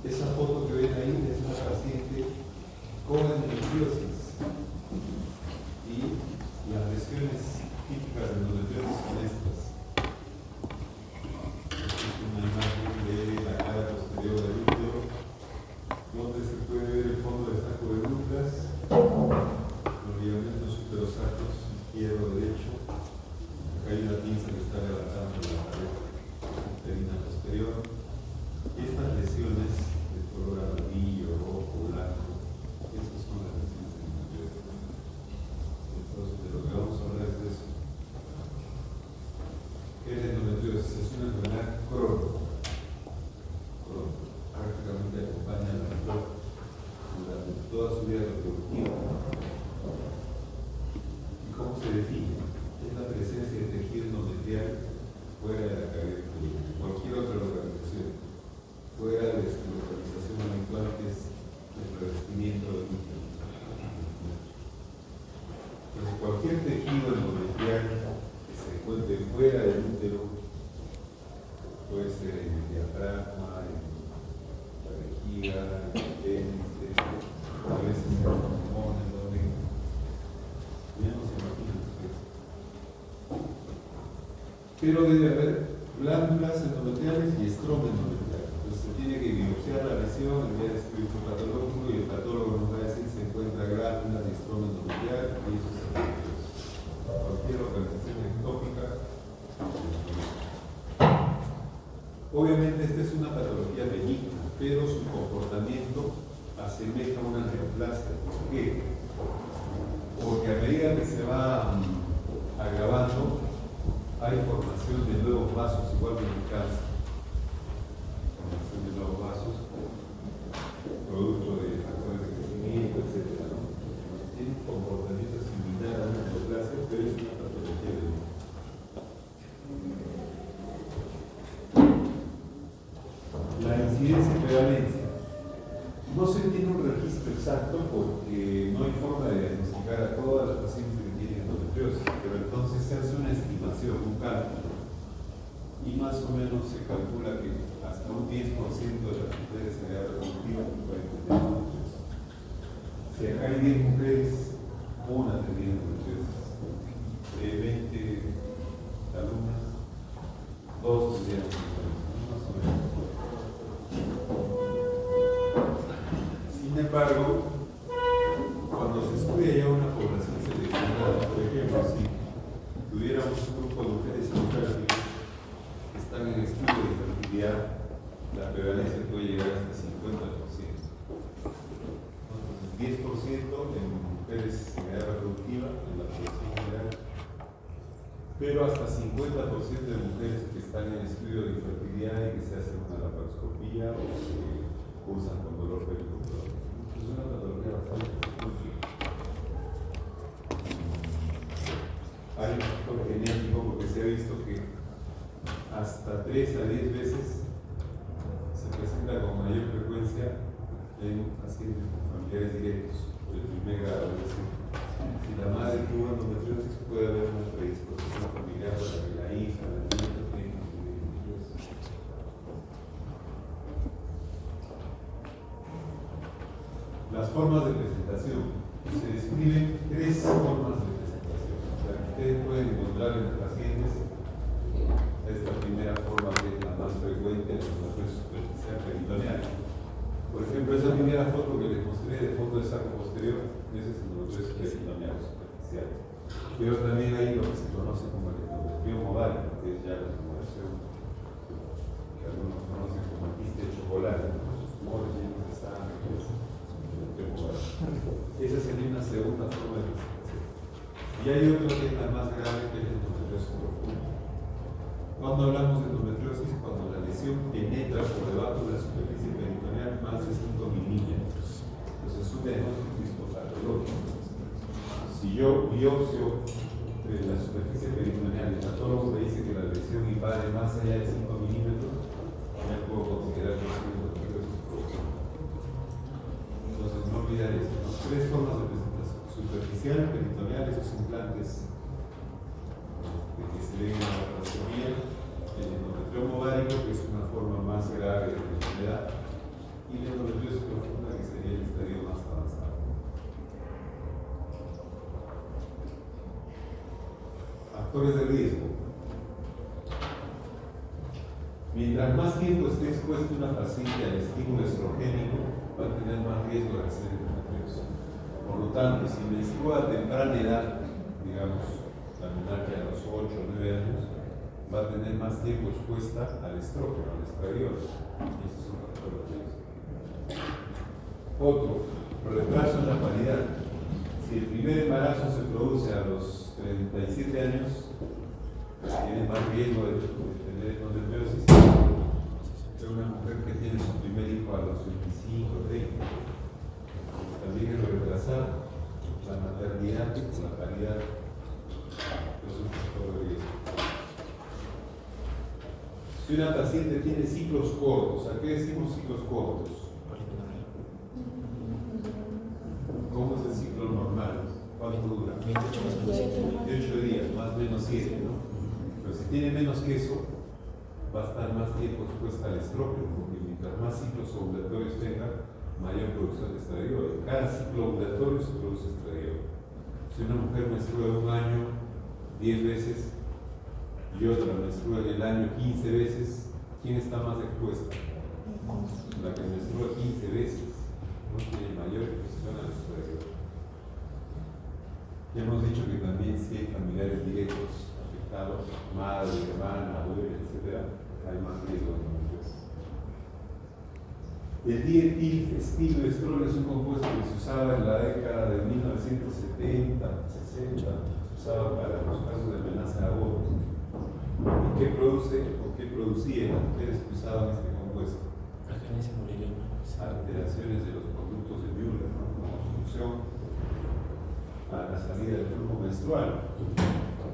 Esa foto que ven ahí es una paciente con endometriosis y las lesiones típicas de endometriosis son estas. Esta es una imagen de la cara posterior del útero, donde se puede ver el fondo del saco de Douglas, los ligamentos superosacros izquierdo, derecho. Acá hay una pinza que está levantando la pared uterina posterior. Estas lesiones de color amarillo, rojo, blanco, estas son las lesiones de endometriosis. Entonces, de lo que vamos a hablar es de eso. ¿Qué es la endometriosis? Es una enfermedad crónica. Prácticamente acompaña a la mujer durante toda su vida reproductiva. ¿Y cómo se define? Es la presencia de tejido endometrial fuera de la cavidad uterina, cualquier otra localización, fuera de su localización habitual, que es el revestimiento del útero. Entonces, cualquier tejido endometrial que se encuentre fuera del útero, puede ser en el diafragma, en la vejiga, en el apéndice, a veces en los pulmones, donde ya no se imaginan ustedes. Pero debe haber glándulas endometriales y estroma endometrial. Entonces se tiene que biopsiar la lesión, enviar el estudio patológico y el patólogo nos va a decir si se encuentra glándulas y estroma endometrial y eso es endometriosis. Cualquier localización ectópica. Obviamente esta es una patología benigna, pero su comportamiento asemeja a una neoplasia. ¿Por qué? Porque a medida que se va agravando, hay formación de nuevos vasos, igual que en el cáncer. Formación de nuevos vasos, producto de factores de crecimiento, etc. ¿no? Tiene un comportamiento similar a una neoplasia, pero es una patología benigna. La incidencia y prevalencia. No se tiene un registro exacto porque no hay forma de diagnosticar a todas las pacientes que tienen endometriosis, pero entonces se hace una estimación, un cálculo, y más o menos se calcula que hasta un 10% de las mujeres en edad reproductiva pueden tener endometriosis. Si acá hay 10 mujeres, una tendría endometriosis. De 20 alumnas, 2 tendrían endometriosis, más o menos. Sin embargo, cuando se estudia ya una población seleccionada, por ejemplo, si tuviéramos un grupo de mujeres infértiles que están en estudio de fertilidad, la prevalencia puede llegar hasta 50%. Entonces, 10% en mujeres en edad reproductiva, en la población general, pero hasta 50% de mujeres que están en estudio de infertilidad y que se hacen una laparoscopía o que cursan con dolor pericultor. Es una patología bastante común. Hay un factor genético porque se ha visto que hasta 3 a 10 veces se presenta con mayor frecuencia en pacientes con familiares directos del primer grado. Es decir, si la madre tuvo endometriosis, puede haber una predisposición familiar para que la hija, la nieta tenga endometriosis. Las formas de presentación. Se describen 3 formas de presentación. O sea, ustedes pueden encontrar en los pacientes esta primera forma, que es la más frecuente, la endometriosis superficial peritoneal. Por ejemplo, esa primera foto que les mostré de fondo de saco posterior, esa es endometriosis peritoneal superficial. Pero también hay lo que se conoce como el endometrioma ovárico, que es ya la tumulación que algunos conocen como el quiste de chocolate, ¿no? Los tumores llenos de sangre, que es endometrioma ovárico. Esa sería una segunda forma de presentación. Y hay otra que es la más grave, que es la endometriosis profunda. Cuando hablamos de endometriosis, cuando la lesión penetra por debajo de la superficie peritoneal más de 5 milímetros. Entonces es un diagnóstico histopatológico. Si yo biopsio la superficie peritoneal, el patólogo me dice que la lesión invade más allá de 5 milímetros, ya puedo considerar que es una endometriosis profunda. Entonces no olvidar esto, ¿no? 3 formas de presentación: superficial, peritoneal, esos implantes que se ven en la laparoscopía, el endometrioma ovárico, que es una forma más grave de la enfermedad, y la endometriosis profunda, que sería el estadio más avanzado. Factores de riesgo. Mientras más tiempo esté expuesto una paciente al estímulo estrogénico, va a tener más riesgo de hacer endometriosis. Por lo tanto, si menstrua a temprana edad, digamos, la menarquia a los 8 o 9 años, va a tener más tiempo expuesta al estrógeno, al estradiol. Ese es un factor de riesgo. Otro, retraso en la paridad. Si el primer embarazo se produce a los 37 años, tiene más riesgo de tener endometriosis que una mujer que tiene su primer hijo a los 25 o 30. También es retrasar la maternidad o la paridad, es un factor de riesgo. Si una paciente tiene ciclos cortos, ¿a qué decimos ciclos cortos? ¿Cómo es el ciclo normal? ¿Cuánto dura? 28 días, más o menos 7, ¿no? Pero si tiene menos que eso, va a estar más tiempo expuesta al estrógeno, porque mientras más ciclos ovulatorios tenga, mayor producción de estradiol. En cada ciclo ovulatorio se produce estradiol. Si una mujer menstrua un año 10 veces y otra menstrua en el año 15 veces, ¿quién está más expuesta? La que menstrua 15 veces, ¿no? Tiene mayor exposición al estradiol. Ya hemos dicho que también si hay familiares directos afectados, madre, hermana, abuela, etc., hay más riesgo de endometriosis. El dietilestilbestrol es un compuesto que se usaba en la década de 1970, 60, se usaba para los casos de amenaza de aborto. ¿Y qué produce o qué producía en las mujeres que usaban este compuesto? Alteraciones de los conductos de Müller, ¿no? Como obstrucción a la salida del flujo menstrual.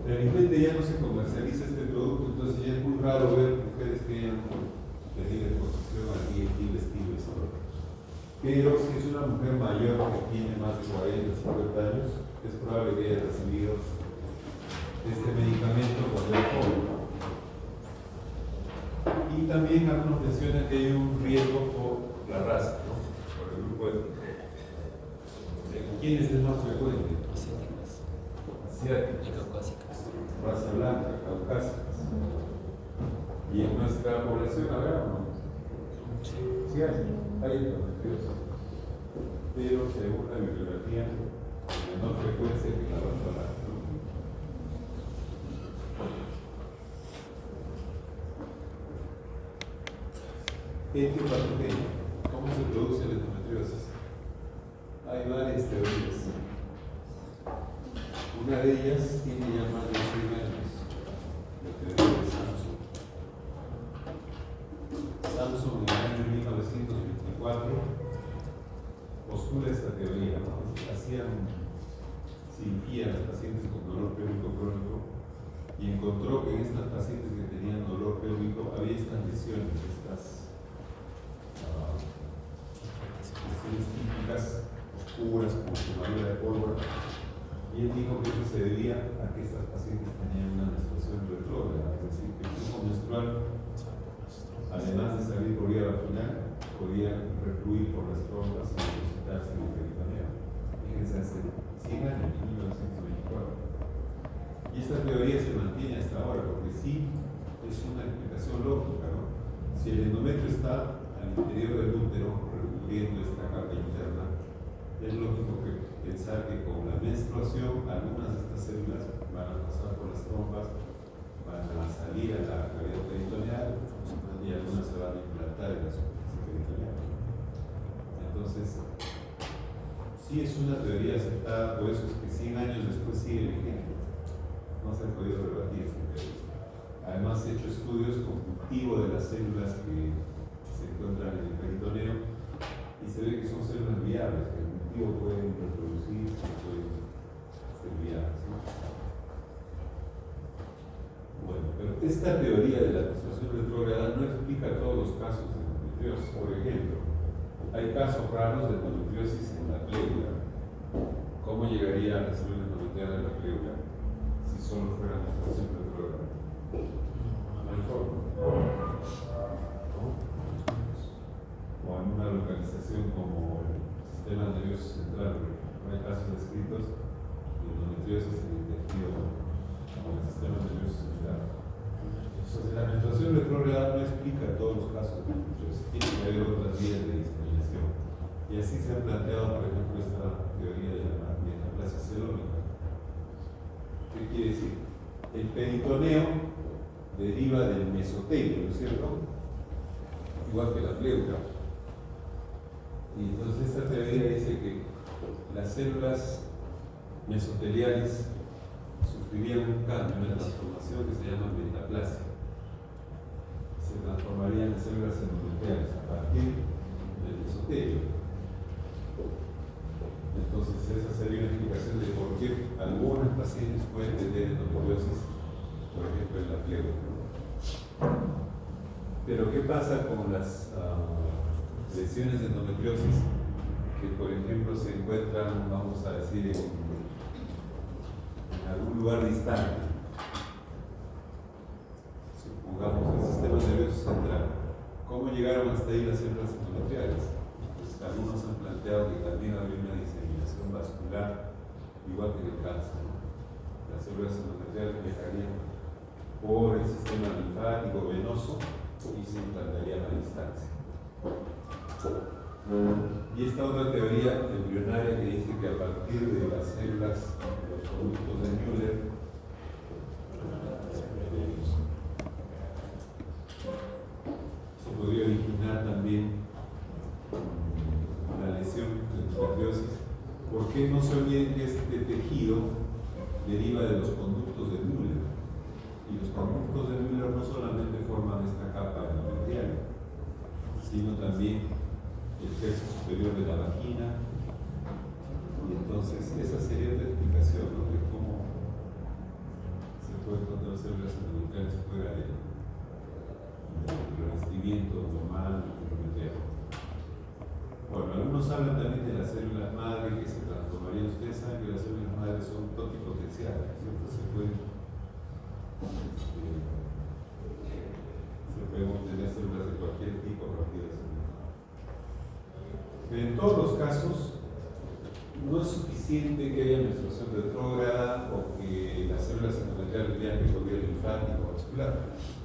Realmente ya no se comercializa este producto, entonces ya es muy raro ver mujeres que hayan tenido exposición al dietilestilbestrol. Pero si es una mujer mayor que tiene más de 40, 50 años, es probable que haya recibido este medicamento cuando es joven. Y también algunos mencionan que hay un riesgo por la raza, ¿no? Por el grupo étnico. ¿Quién es el más frecuente? Asiáticos. Raza blanca, caucásicas. Y en nuestra población habrá, ¿no? Sí hay endometriosis. Pero según la bibliografía, de menor frecuencia que la raza blanca. Etiopatogenia. ¿Cómo se produce la endometriosis? Hay varias teorías. Una de ellas tiene ya más de 100 años, la teoría de Samson. Samson en el año 1924 postula esta teoría, ¿no? Cirugía a las pacientes con dolor pélvico crónico y encontró que en estas pacientes que tenían dolor pélvico había estas lesiones, estas lesiones típicas, oscuras, como quemadura de pólvora. Y él dijo que eso se debía a que estas pacientes tenían una menstruación retrógrada, es decir, que el flujo menstrual, además de salir por vía vaginal, podía refluir por las trompas y depositarse en el peritoneo. Fíjense, hace 100 años, en 1924. Y esta teoría se mantiene hasta ahora, porque sí es una explicación lógica, ¿no? Si el endometrio está al interior del útero, recubriendo esta capa interna, es lógico que pensar que con la menstruación algunas de estas células van a pasar por las trompas, van a salir a la cavidad peritoneal y algunas se van a implantar en la superficie peritoneal. Entonces, sí es una teoría aceptada, por eso es que 100 años después sigue vigente. No se ha podido rebatir esta teoría. Además, he hecho estudios con cultivo de las células que se encuentran en el peritoneo y se ve que son células viables, que el cultivo pueden reproducirse, pueden ser viables, ¿no? Bueno, pero esta teoría de la menstruación retrógrada no explica todos los casos de endometriosis. Por ejemplo, hay casos raros de endometriosis en la pleura. ¿Cómo llegaría a la célula endometrial de la pleura si solo fuera menstruación retrógrada? No hay forma. ¿No? O en una localidad clasificación como el sistema nervioso central, porque no hay casos descritos de endometriosis en el tejido como el sistema nervioso central. Entonces, la menstruación retrógrada no explica todos los casos de endometriosis, tiene que haber otras vías de discriminación. Y así se ha planteado, por ejemplo, esta teoría de la metaplasia celónica. ¿Qué quiere decir? El peritoneo deriva del mesotelio, ¿no es cierto? Igual que la pleura. Y entonces esta teoría dice que las células mesoteliales sufrirían un cambio, una transformación que se llama metaplasia. Se transformarían en células endometriales a partir del mesotelio. Entonces esa sería una explicación de por qué algunas pacientes pueden tener endometriosis, por ejemplo en la pleura. Pero ¿qué pasa con las lesiones de endometriosis que, por ejemplo, se encuentran, vamos a decir, en algún lugar distante? Supongamos el sistema nervioso central. ¿Cómo llegaron hasta ahí las células endometriales? Pues algunos han planteado que también había una diseminación vascular, igual que en el cáncer, ¿no? Las células endometriales viajarían por el sistema linfático venoso y se implantarían a distancia. Y esta otra teoría embrionaria que dice que a partir de las células, los conductos de Müller, se podría originar también la lesión de endometriosis. ¿Por qué no se olviden que este tejido deriva de los conductos de Müller? Y los conductos de Müller no solamente forman esta capa endometrial, sino también el tercio superior de la vagina. Y entonces esa sería la explicación, ¿no?, de cómo se puede encontrar células endometriales fuera del revestimiento normal endometrial. Bueno, algunos hablan también de las células madre que se transformarían. Ustedes saben que las células madre son totipotenciales, ¿cierto? Se pueden obtener células de cualquier tipo a partir de células. Pero en todos los casos no es suficiente que haya menstruación retrógrada o que las células endometriales tengan recorrido linfático o vascular.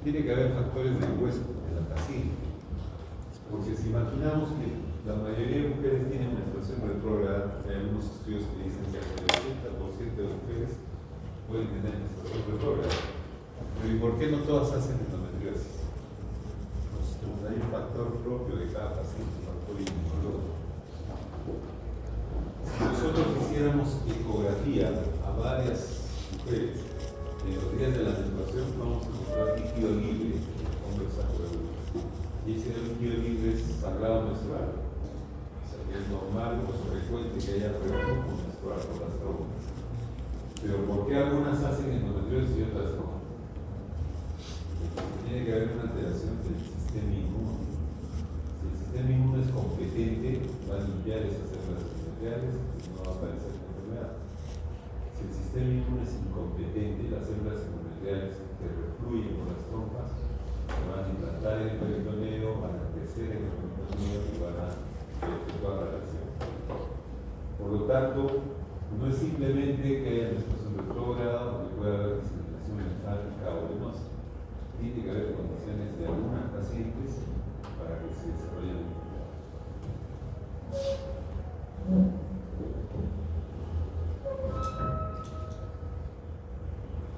Tiene que haber factores del hueso de la paciente. Porque si imaginamos que la mayoría de mujeres tienen menstruación retrógrada, hay algunos estudios que dicen que hasta el 80% de mujeres pueden tener menstruación retrógrada. Pero ¿y por qué no todas hacen endometriosis? Pues hay un factor propio de cada paciente, un factor inmunológico. Si nosotros hiciéramos ecografía a varias mujeres en los días de la menstruación, vamos a encontrar líquido libre en el hombro sacro. Y ese líquido libre es sangrado menstrual. O sea que es normal o frecuente que haya reflujo menstrual por las trompas. Pero ¿por qué algunas hacen endometriosis y otras no? Tiene que haber una alteración del sistema inmune. Si el sistema inmune es competente, va a limpiar esas células endometriales y no va a aparecer la enfermedad. Si el sistema inmune es incompetente, las células endometriales que refluyen por las trompas se van a implantar en el peritoneo, van a crecer en el peritoneo y van a efectuar la lesión. Por lo tanto, no es simplemente que haya menstruación retrógrada o que pueda haber diseminación linfática o venosa. Tiene que haber condiciones de algunas pacientes para que se desarrollen enfermedades.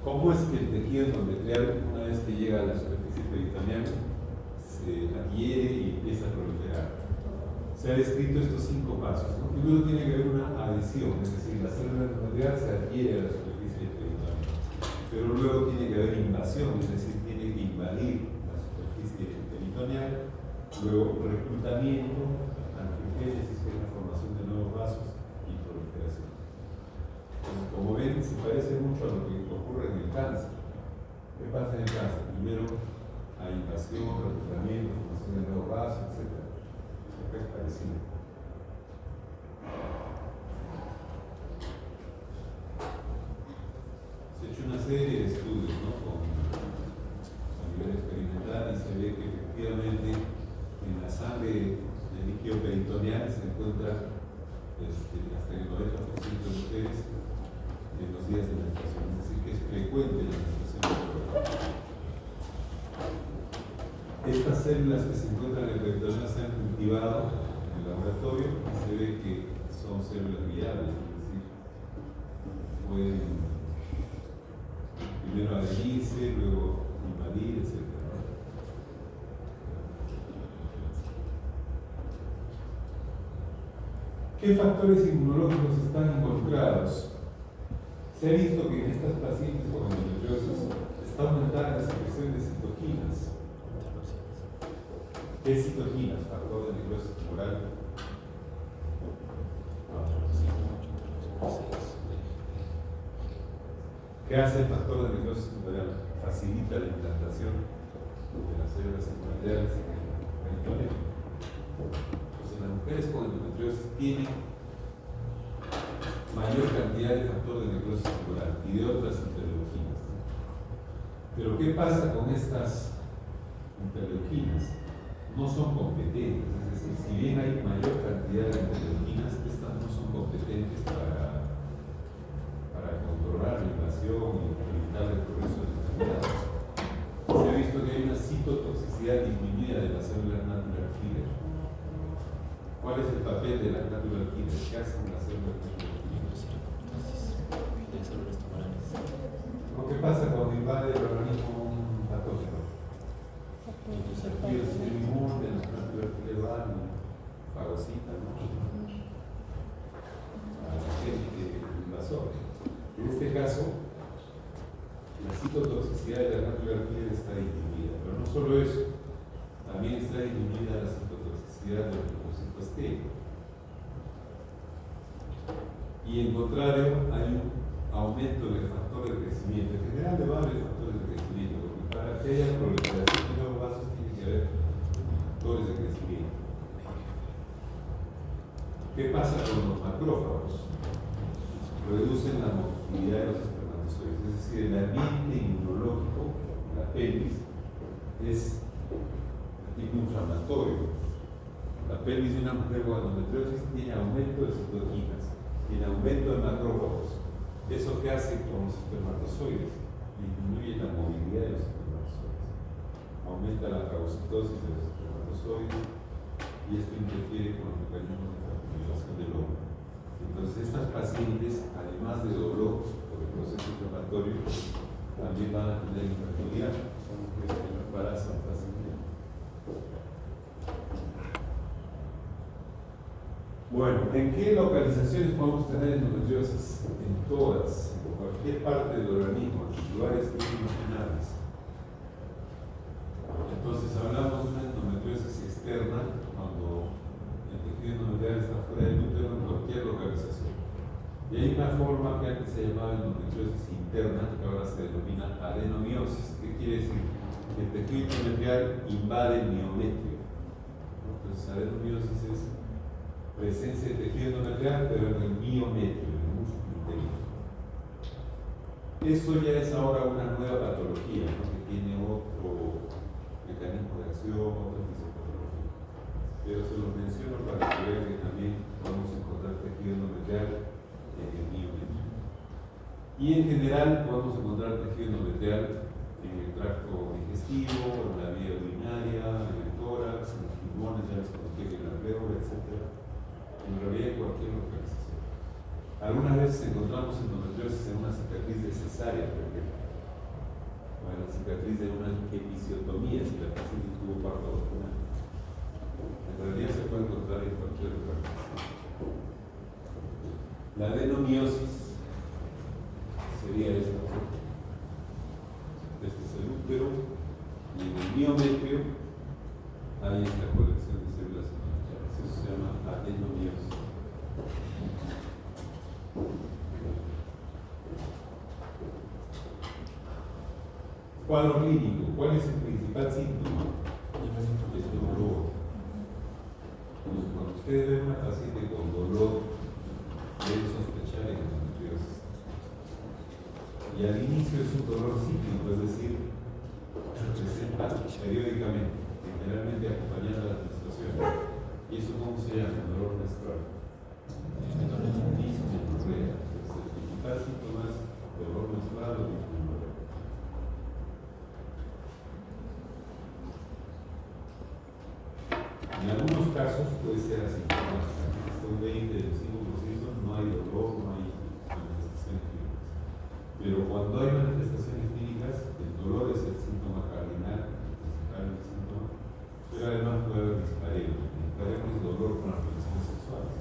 ¿Cómo es que el tejido endometrial, una vez que llega a la superficie peritoneal, se adhiere y empieza a proliferar? Se han descrito estos 5 pasos, ¿no? Primero tiene que haber una adhesión, es decir, la célula endometrial se adhiere a la superficie peritoneal. Pero luego tiene que haber invasión, es decir, tiene que invadir la superficie peritoneal. Luego reclutamiento, angiogénesis, que es la formación de nuevos vasos, y proliferación. Entonces, como ven, se parece mucho a lo que ocurre en el cáncer. ¿Qué pasa en el cáncer? Primero hay invasión, reclutamiento, formación de nuevos vasos, etc. Es parecido. Se ha hecho una serie de estudios, ¿no?, a nivel experimental, y se ve que efectivamente en la sangre de el líquido peritoneal se encuentra hasta en el 90% de mujeres en los días de menstruación, es decir, que es frecuente la menstruación. Estas células que se encuentran en el peritoneal se han cultivado en el laboratorio y se ve que son células viables, es decir, pueden primero adherirse, luego invadir, etc. ¿Qué factores inmunológicos están involucrados? Se ha visto que en estas pacientes con endometriosis está aumentada la secreción de citoquinas. ¿Qué citoquinas? Factor de necrosis tumoral. ¿Qué hace el factor de necrosis tumoral? Facilita la implantación de las células tumorales en el peritoneo. Entonces, las mujeres con endometriosis tienen mayor cantidad de factor de necrosis tumoral y de otras interleuquinas. Pero ¿qué pasa con estas interleuquinas? No son competentes, es decir, si bien hay mayor cantidad de interleuquinas, estas no son competentes para controlar la invasión y evitar el progreso de la enfermedad. Se ha visto que hay una citotoxicidad disminuida de las células natural killer. ¿Cuál es el papel de las natural killer? ¿Qué hacen las células natural killer? ¿Qué pasa cuando invade el organismo un patógeno? Los activos del inmune, las natural killer van y fagocitan, ¿no? A la gente invasora. En este caso, la citotoxicidad de la natural killer está disminuida, pero no solo eso, también está disminuida la citotoxicidad de los linfocitos T. Y en contrario, hay un aumento del factor de crecimiento, en general de varios factores de crecimiento, porque para que haya proliferación de nuevos vasos tiene que haber factores de crecimiento. ¿Qué pasa con los macrófagos? Reducen la motilidad de los espermatozoides, es decir, el ambiente inmunológico, la pelvis, es de tipo inflamatorio. La pelvis de una mujer con endometriosis tiene aumento de citoquinas, tiene aumento de macrófagos. ¿Eso qué hace con los espermatozoides? Disminuye la movilidad de los espermatozoides, aumenta la fagocitosis de los espermatozoides y esto interfiere con los mecanismos de fertilización del óvulo. Entonces, estas pacientes, además de dolor por el proceso inflamatorio, también van a tener infertilidad, son mujeres que no embarazan fácilmente. Bueno, ¿en qué localizaciones podemos tener endometriosis? En todas, en cualquier parte del organismo, en lugares inimaginables. Entonces, hablamos de una endometriosis externa cuando el tejido endometrial está fuera del útero en cualquier localización. Y hay una forma que antes se llamaba endometriosis interna, que ahora se denomina adenomiosis. ¿Qué quiere decir? Que el tejido endometrial invade el miometrio. Entonces, adenomiosis es presencia de tejido endometrial, pero en el miometrio, en el músculo interior. Esto ya es ahora una nueva patología, ¿no? Que tiene otro mecanismo de acción, otra fisiopatología. Pero se los menciono para que vean que también podemos encontrar tejido endometrial en el miometrio. Y en general podemos encontrar tejido endometrial en el tracto digestivo, en la vía urinaria, en el tórax, en los pulmones, ya les conté que en la pleura, etc. En realidad en cualquier localización. Algunas veces encontramos endometriosis en una cicatriz de cesárea, por ejemplo, o en la cicatriz de una episiotomía, si la paciente tuvo parto vaginal. En realidad se puede encontrar en cualquier localización. La adenomiosis sería esta. Este es el útero y en el miometrio hay esta colección de células endometriales. Eso se llama adenomiosis. Cuadro clínico. ¿Cuál es el principal síntoma? El dolor. Cuando ustedes ven una paciente con dolor, deben sospechar en endometriosis. Y al inicio es un dolor cíclico, es decir, se presenta periódicamente, generalmente acompañando a la menstruación. Y eso no se llama? Dolor menstrual. Dismenorrea. Los principales síntomas, dolor menstrual o dismenorrea. En algunos casos puede ser asintomática. Hasta un 20-25% no hay dolor, no hay manifestaciones clínicas. Pero cuando hay manifestaciones clínicas, el dolor es el síntoma cardinal, el principal síntoma, pero además puede haber dispareo. Dispareo es dolor con las relaciones sexuales.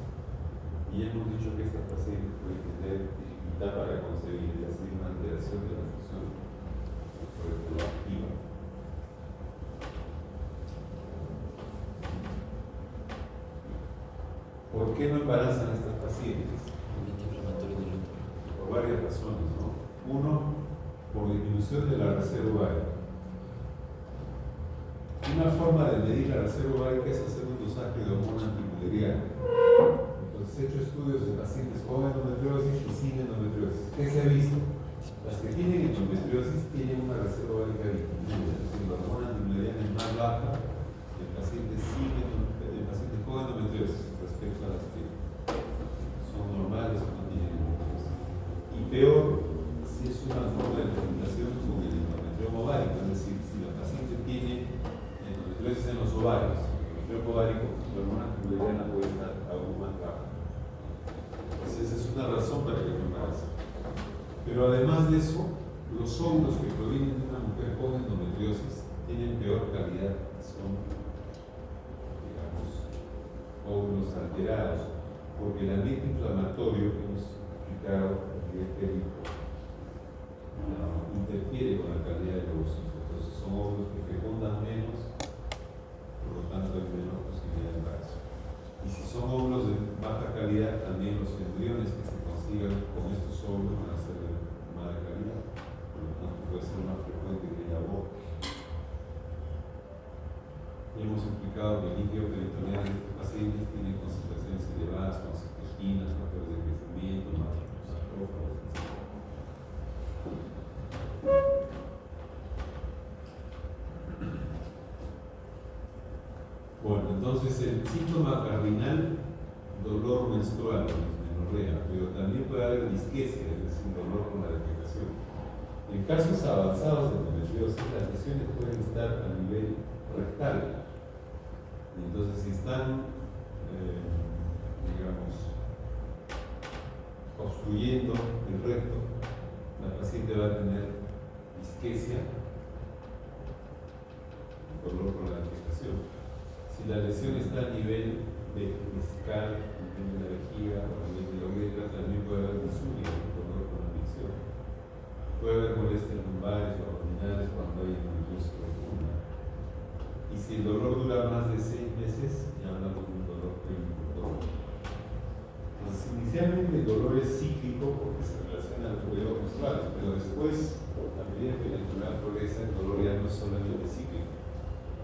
Y ya hemos dicho que esta paciente puede tener dificultad para concebir, es decir, una alteración de la función reproductiva. ¿Por qué no embarazan a estas pacientes? Por varias razones, ¿no? Uno, por disminución de la reserva ovárica. Una forma de medir la reserva ovárica es hacer un dosaje de hormona antimuleriana. Entonces, he hecho estudios de pacientes con endometriosis y sin endometriosis. ¿Qué se ha visto? Las que tienen endometriosis tienen una reserva ovárica disminuida, es decir, la hormona antimuleriana es más baja del paciente con endometriosis respecto a las que son normales o no tienen endometriosis. Y peor, si es una forma de presentación con el endometrioma ovárico, es decir, si la paciente tiene endometriosis en los ovarios, el endometrioma ovárico, la hormona antimuleriana puede estar aún más baja. Entonces, esa es una razón para que no embarace. Pero además de eso, los óvulos que provienen de una mujer con endometriosis tienen peor calidad, son, digamos, óvulos alterados, porque el ambiente inflamatorio que hemos explicado a nivel térmico interfiere con la calidad del ovocito. Entonces son óvulos que fecundan menos, por lo tanto hay menor posibilidad de embarazo. Y si son óvulos de baja calidad, también los embriones que se consigan con estos óvulos van a ser de mala calidad, por lo tanto puede ser más frecuente que el aborto. Hemos explicado que el líquido peritoneal de estos pacientes tiene concentraciones elevadas con citoquinas, factores de crecimiento, macrófagos, etc. Bueno, entonces el síntoma cardinal, dolor menstrual, dismenorrea, pero también puede haber disquesia, es decir, dolor con la defecación. En casos avanzados de endometriosis, las lesiones pueden estar a nivel rectal. Entonces, si están, digamos, obstruyendo el recto, la paciente va a tener disquesia, dolor con la defecación. Si la lesión está a nivel vesical, a nivel de la vejiga o a nivel de la uretra, también puede haber disúria, dolor con la micción. Puede haber molestias lumbares o abdominales cuando hay endometriosis profunda. Y si el dolor dura más de 6 meses, ya hablamos de un dolor crónico. Entonces, inicialmente el dolor es cíclico porque se relaciona a los periodos menstruales, pero después, a medida que la enfermedad progresa, el dolor ya no es solamente cíclico,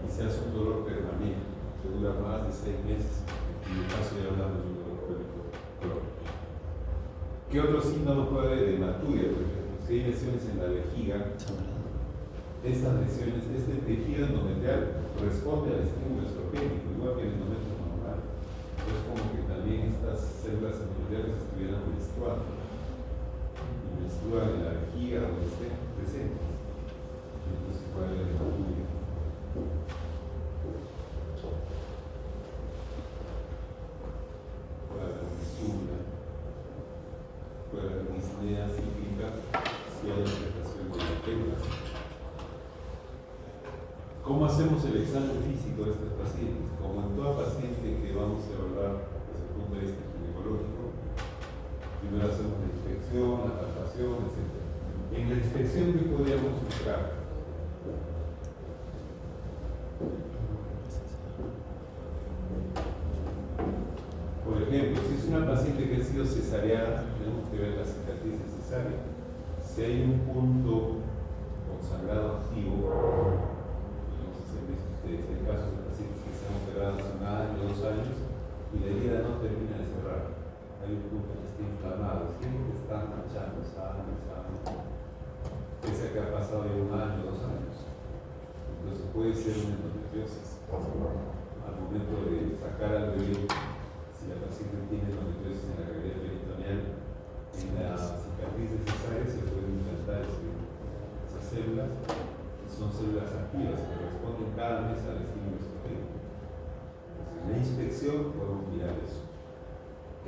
y se hace un dolor permanente, que dura más de 6 meses, y en el caso ya hablamos de un dolor crónico. ¿Qué otros síntomas puede haber? Hematuria, por ejemplo. Si hay lesiones en la vejiga, estas lesiones, este tejido endometrial responde al estímulo estrogénico, igual que el endometrio normal. Es como que también estas células endometriales estuvieran menstruando. Y menstruan en la vejiga donde estén presentes. Entonces puede haber hematuria. Puede haber fisura. Puede haber disnea cíclica si hay afectación de las células. ¿Cómo hacemos el examen físico de estos pacientes? Como en toda paciente que vamos a evaluar desde el punto de vista ginecológico, primero hacemos la inspección, la palpación, etc. En la inspección, ¿qué podríamos buscar? Por ejemplo, si es una paciente que ha sido cesareada, tenemos que ver la cicatriz de cesárea. Si hay un punto con sangrado activo, hay casos de pacientes que se han operado hace 1 año, 2 años y la herida no termina de cerrar. Hay un punto que está inflamado, siempre está manchando sangre, pese a que ha pasado ya 1 año, 2 años. Entonces puede ser una endometriosis. Al momento de sacar al bebé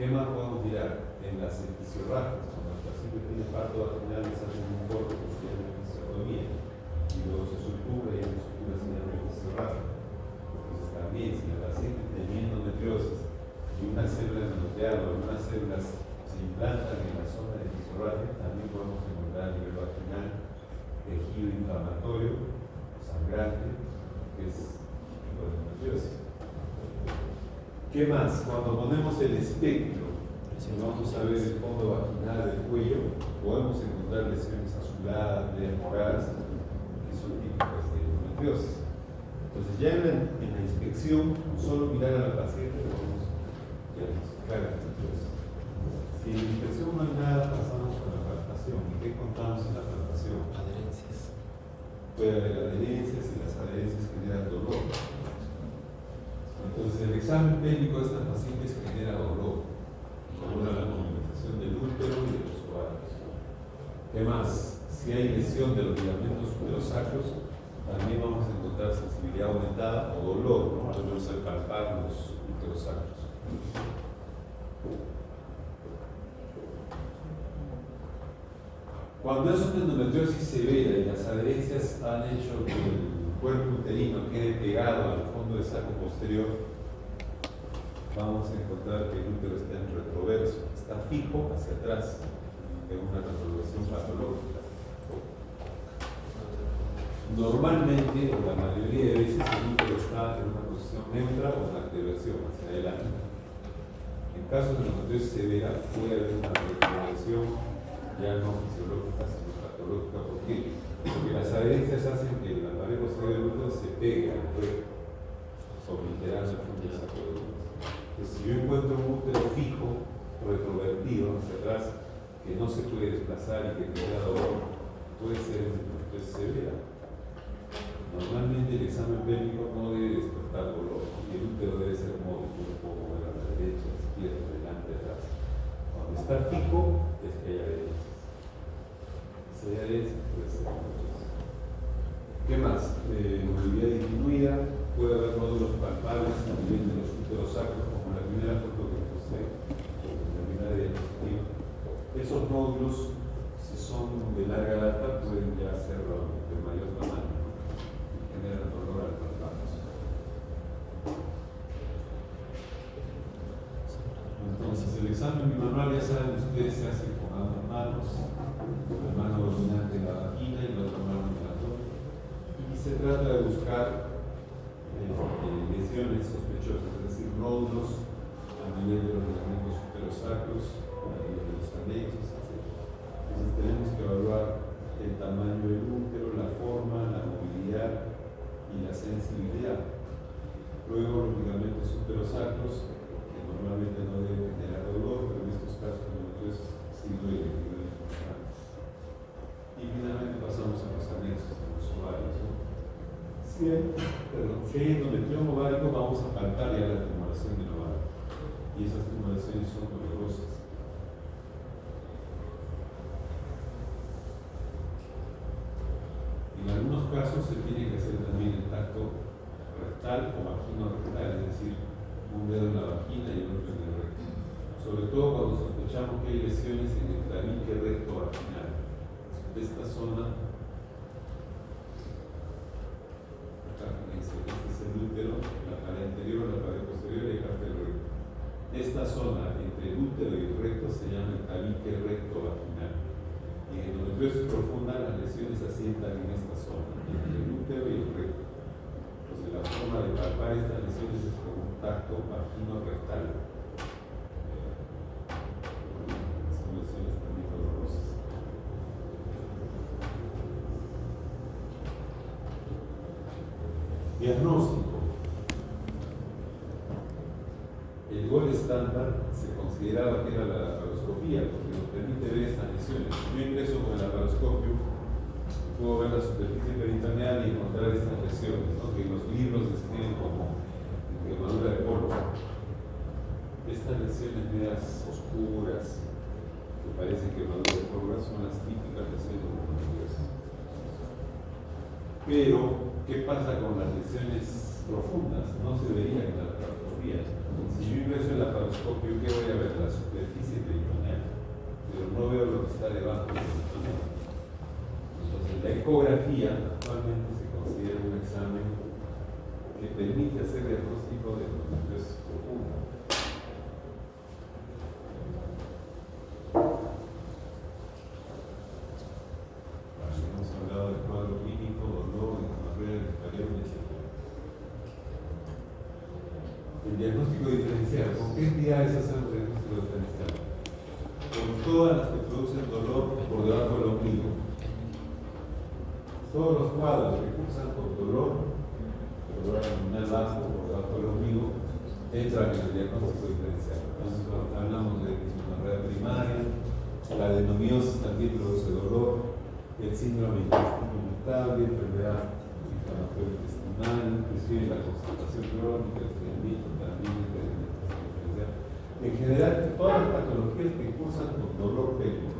¿Qué más podemos mirar? En las episorragias, cuando el paciente tiene parto vaginal, les hacen un corte que se llama episiotomía, y luego se sutura y en la sutura se llama episorragia. Entonces también, si el paciente tenía endometriosis y una célula endometrial o unas células se implantan en la zona de episorragia, también podemos encontrar a nivel vaginal tejido inflamatorio, sangrante, que es tipo de endometriosis. ¿Qué más? Cuando ponemos el espectro, si vamos a ver el fondo vaginal del cuello, podemos encontrar lesiones azuladas, medias moradas, que son típicas de endometriosis. Entonces, ya en la inspección, solo mirar a la paciente podemos diagnosticar la endometriosis. Si en la inspección no hay nada, pasamos con la palpación. ¿Y qué contamos en la palpación? Adherencias. Puede haber adherencias y las adherencias generan dolor. Entonces, el examen pélvico de estas pacientes genera dolor. Dolor a la movimentación del útero y de los ovarios. ¿Qué más? Si hay lesión de los ligamentos uterosacros, también vamos a encontrar sensibilidad aumentada o dolor, ¿no? Al palpar los uterosacros. Cuando es una endometriosis severa y las adherencias han hecho que el cuerpo uterino quede pegado al fondo del saco posterior, vamos a encontrar que el útero está en retroverso, está fijo hacia atrás, en una retroversión patológica. Normalmente, o la mayoría de veces, el útero está en una posición neutra o en anteversión, hacia adelante. En casos de endometriosis severa, puede haber una retroversión ya no fisiológica, sino patológica. ¿Por qué? Porque las adherencias hacen que la pared posterior del útero se pegue al cuerpo, obliterando el fondo del saco de útero. Entonces, si yo encuentro un útero fijo, retrovertido hacia atrás, que no se puede desplazar y que genera dolor, puede ser una endometriosis severa. Normalmente el examen pélvico no debe despertar dolor, y el útero debe ser móvil, yo lo puedo mover a la derecha, a la izquierda, adelante, atrás. Cuando está fijo, es que hay adherencias. Puede ser. ¿Qué más? Movilidad disminuida, puede haber nódulos palpables a nivel de los uterosacros, como la primera foto que posee, la primera diapositiva. Esos nódulos, si son de larga data, pueden ya ser de mayor tamaño, ¿no? Y generan dolor al palparlos. Entonces, el examen bimanual, ya saben ustedes, se hace con ambas manos, la mano dominante en la vagina y la otra mano en el abdomen, y se trata de buscar lesiones sospechosas, es decir, nódulos a nivel de los ligamentos uterosacros, a nivel de los anexos, etc. Entonces tenemos que evaluar el tamaño del útero, la forma, la movilidad y la sensibilidad. Luego los ligamentos uterosacros, que normalmente no deben generar dolor, pero en estos casos entonces sí duele. Y finalmente pasamos a los anexos, a los ovarios, ¿no? Si hay endometrioma ovárico, vamos a palpar ya la tumoración del ovario. Y esas tumoraciones son dolorosas. En algunos casos se tiene que hacer también el tacto rectal o vagino-rectal, es decir, un dedo en la vagina y el otro en el recto. Sobre todo cuando sospechamos que hay lesiones en el tabique recto vaginal. De esta zona, acá fíjense, este es el útero, la pared anterior, la pared posterior y acá está el recto. Esta zona entre el útero y el recto se llama el tabique recto vaginal. Y en endometriosis profunda las lesiones se asientan en esta zona, entre el útero y el recto. Entonces la forma de palpar estas lesiones es con un tacto vagino-rectal. Son lesiones también dolorosas. Diagnóstico. El gol estándar se consideraba que era la laparoscopía porque nos permite ver estas lesiones. Yo ingreso con el laparoscopio, puedo ver la superficie peritoneal y encontrar estas lesiones, ¿no? Que los libros describen como quemadura de polvo. Estas lesiones medias oscuras, que parecen quemaduras de polvo, son las típicas lesiones de endometriosis. Pero, ¿qué pasa con las lesiones profundas? No se verían en la laparoscopía. Si yo ingreso el laparoscopio, ¿qué voy a ver? Las está debajo del endometrioma. Entonces, la ecografía actualmente se considera un examen que permite hacer diagnóstico de endometriosis profunda. Hemos hablado del cuadro clínico, dolor, dismenorrea, dispareunia, etc. El diagnóstico diferencial. ¿Con qué entidades hacemos el diagnóstico diferencial? Con todas las que producen dolor por debajo del ombligo. Todos los cuadros que cursan con dolor abdominal bajo por debajo del ombligo entran en el diagnóstico diferencial. Entonces, hablamos de dismenorrea primaria, la adenomiosis también produce dolor, el síndrome intestino irritable, enfermedad inflamatoria intestinal, inclusive la constipación crónica, el estreñimiento también entra en el diagnóstico diferencial. En general, todas las patologías que cursan con dolor pélvico,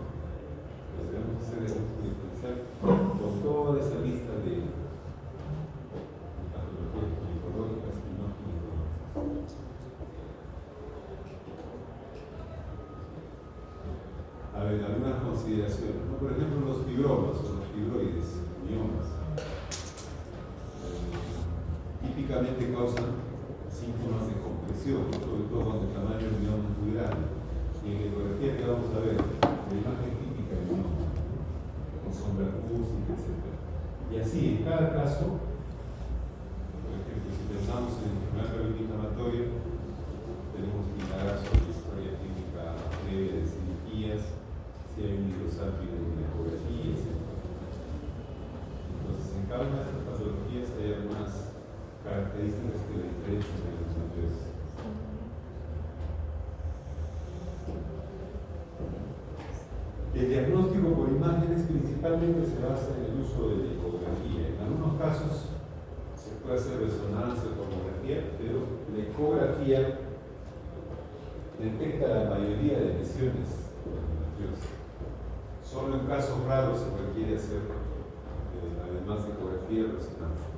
pues debemos hacer el diagnóstico diferencial con toda esa lista de patologías ginecológicas y no ginecológicas. A ver, algunas consideraciones, ¿no? Por ejemplo, los fibromas o los fibroides, miomas, típicamente causan síntomas de compresión, sobre todo cuando el tamaño del mioma es muy grande. Y en la ecografía que vamos a ver, la imagen típica del mioma, con sombra acústica, etc. Y así, en cada caso, por ejemplo, si pensamos en enfermedad inflamatoria, tenemos que indagar sobre la historia clínica previa de cirugías, si hay un hidrosalpingo en la ecografía, etc. Entonces, en cada una de estas patologías hay algunas características que la diferencian de los anteriores. El diagnóstico por imágenes principalmente se basa en el uso de la ecografía. En algunos casos se puede hacer resonancia o tomografía, pero la ecografía detecta la mayoría de lesiones endometriosas. Solo en casos raros se requiere hacer, además de ecografía, resonancia.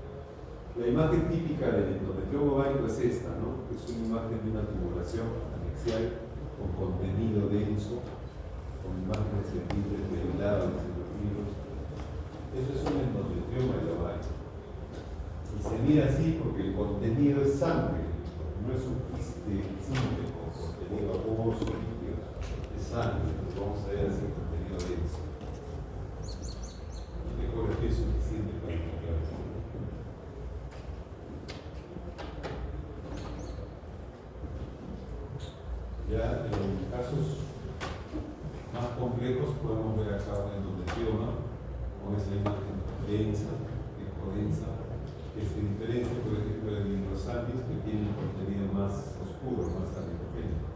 La imagen típica del endometrioma ovárico es esta, ¿no? Es una imagen de una tumulación anexial con contenido denso, con imágenes de vidrios revelados en los libros. Eso es un endometrioma del ovario. Y se mira así porque el contenido es sangre, no es un quiste simple con contenido acuoso, líquido, es sangre. Entonces vamos a ver ese contenido denso. Y la ecografía es suficiente para indicar eso. Ya en casos más complejos podemos ver acá un endometrioma con esa imagen densa, ecodensa, que se diferencia, por ejemplo, del hidrosalpis, que tiene un contenido más oscuro, más alicogénico.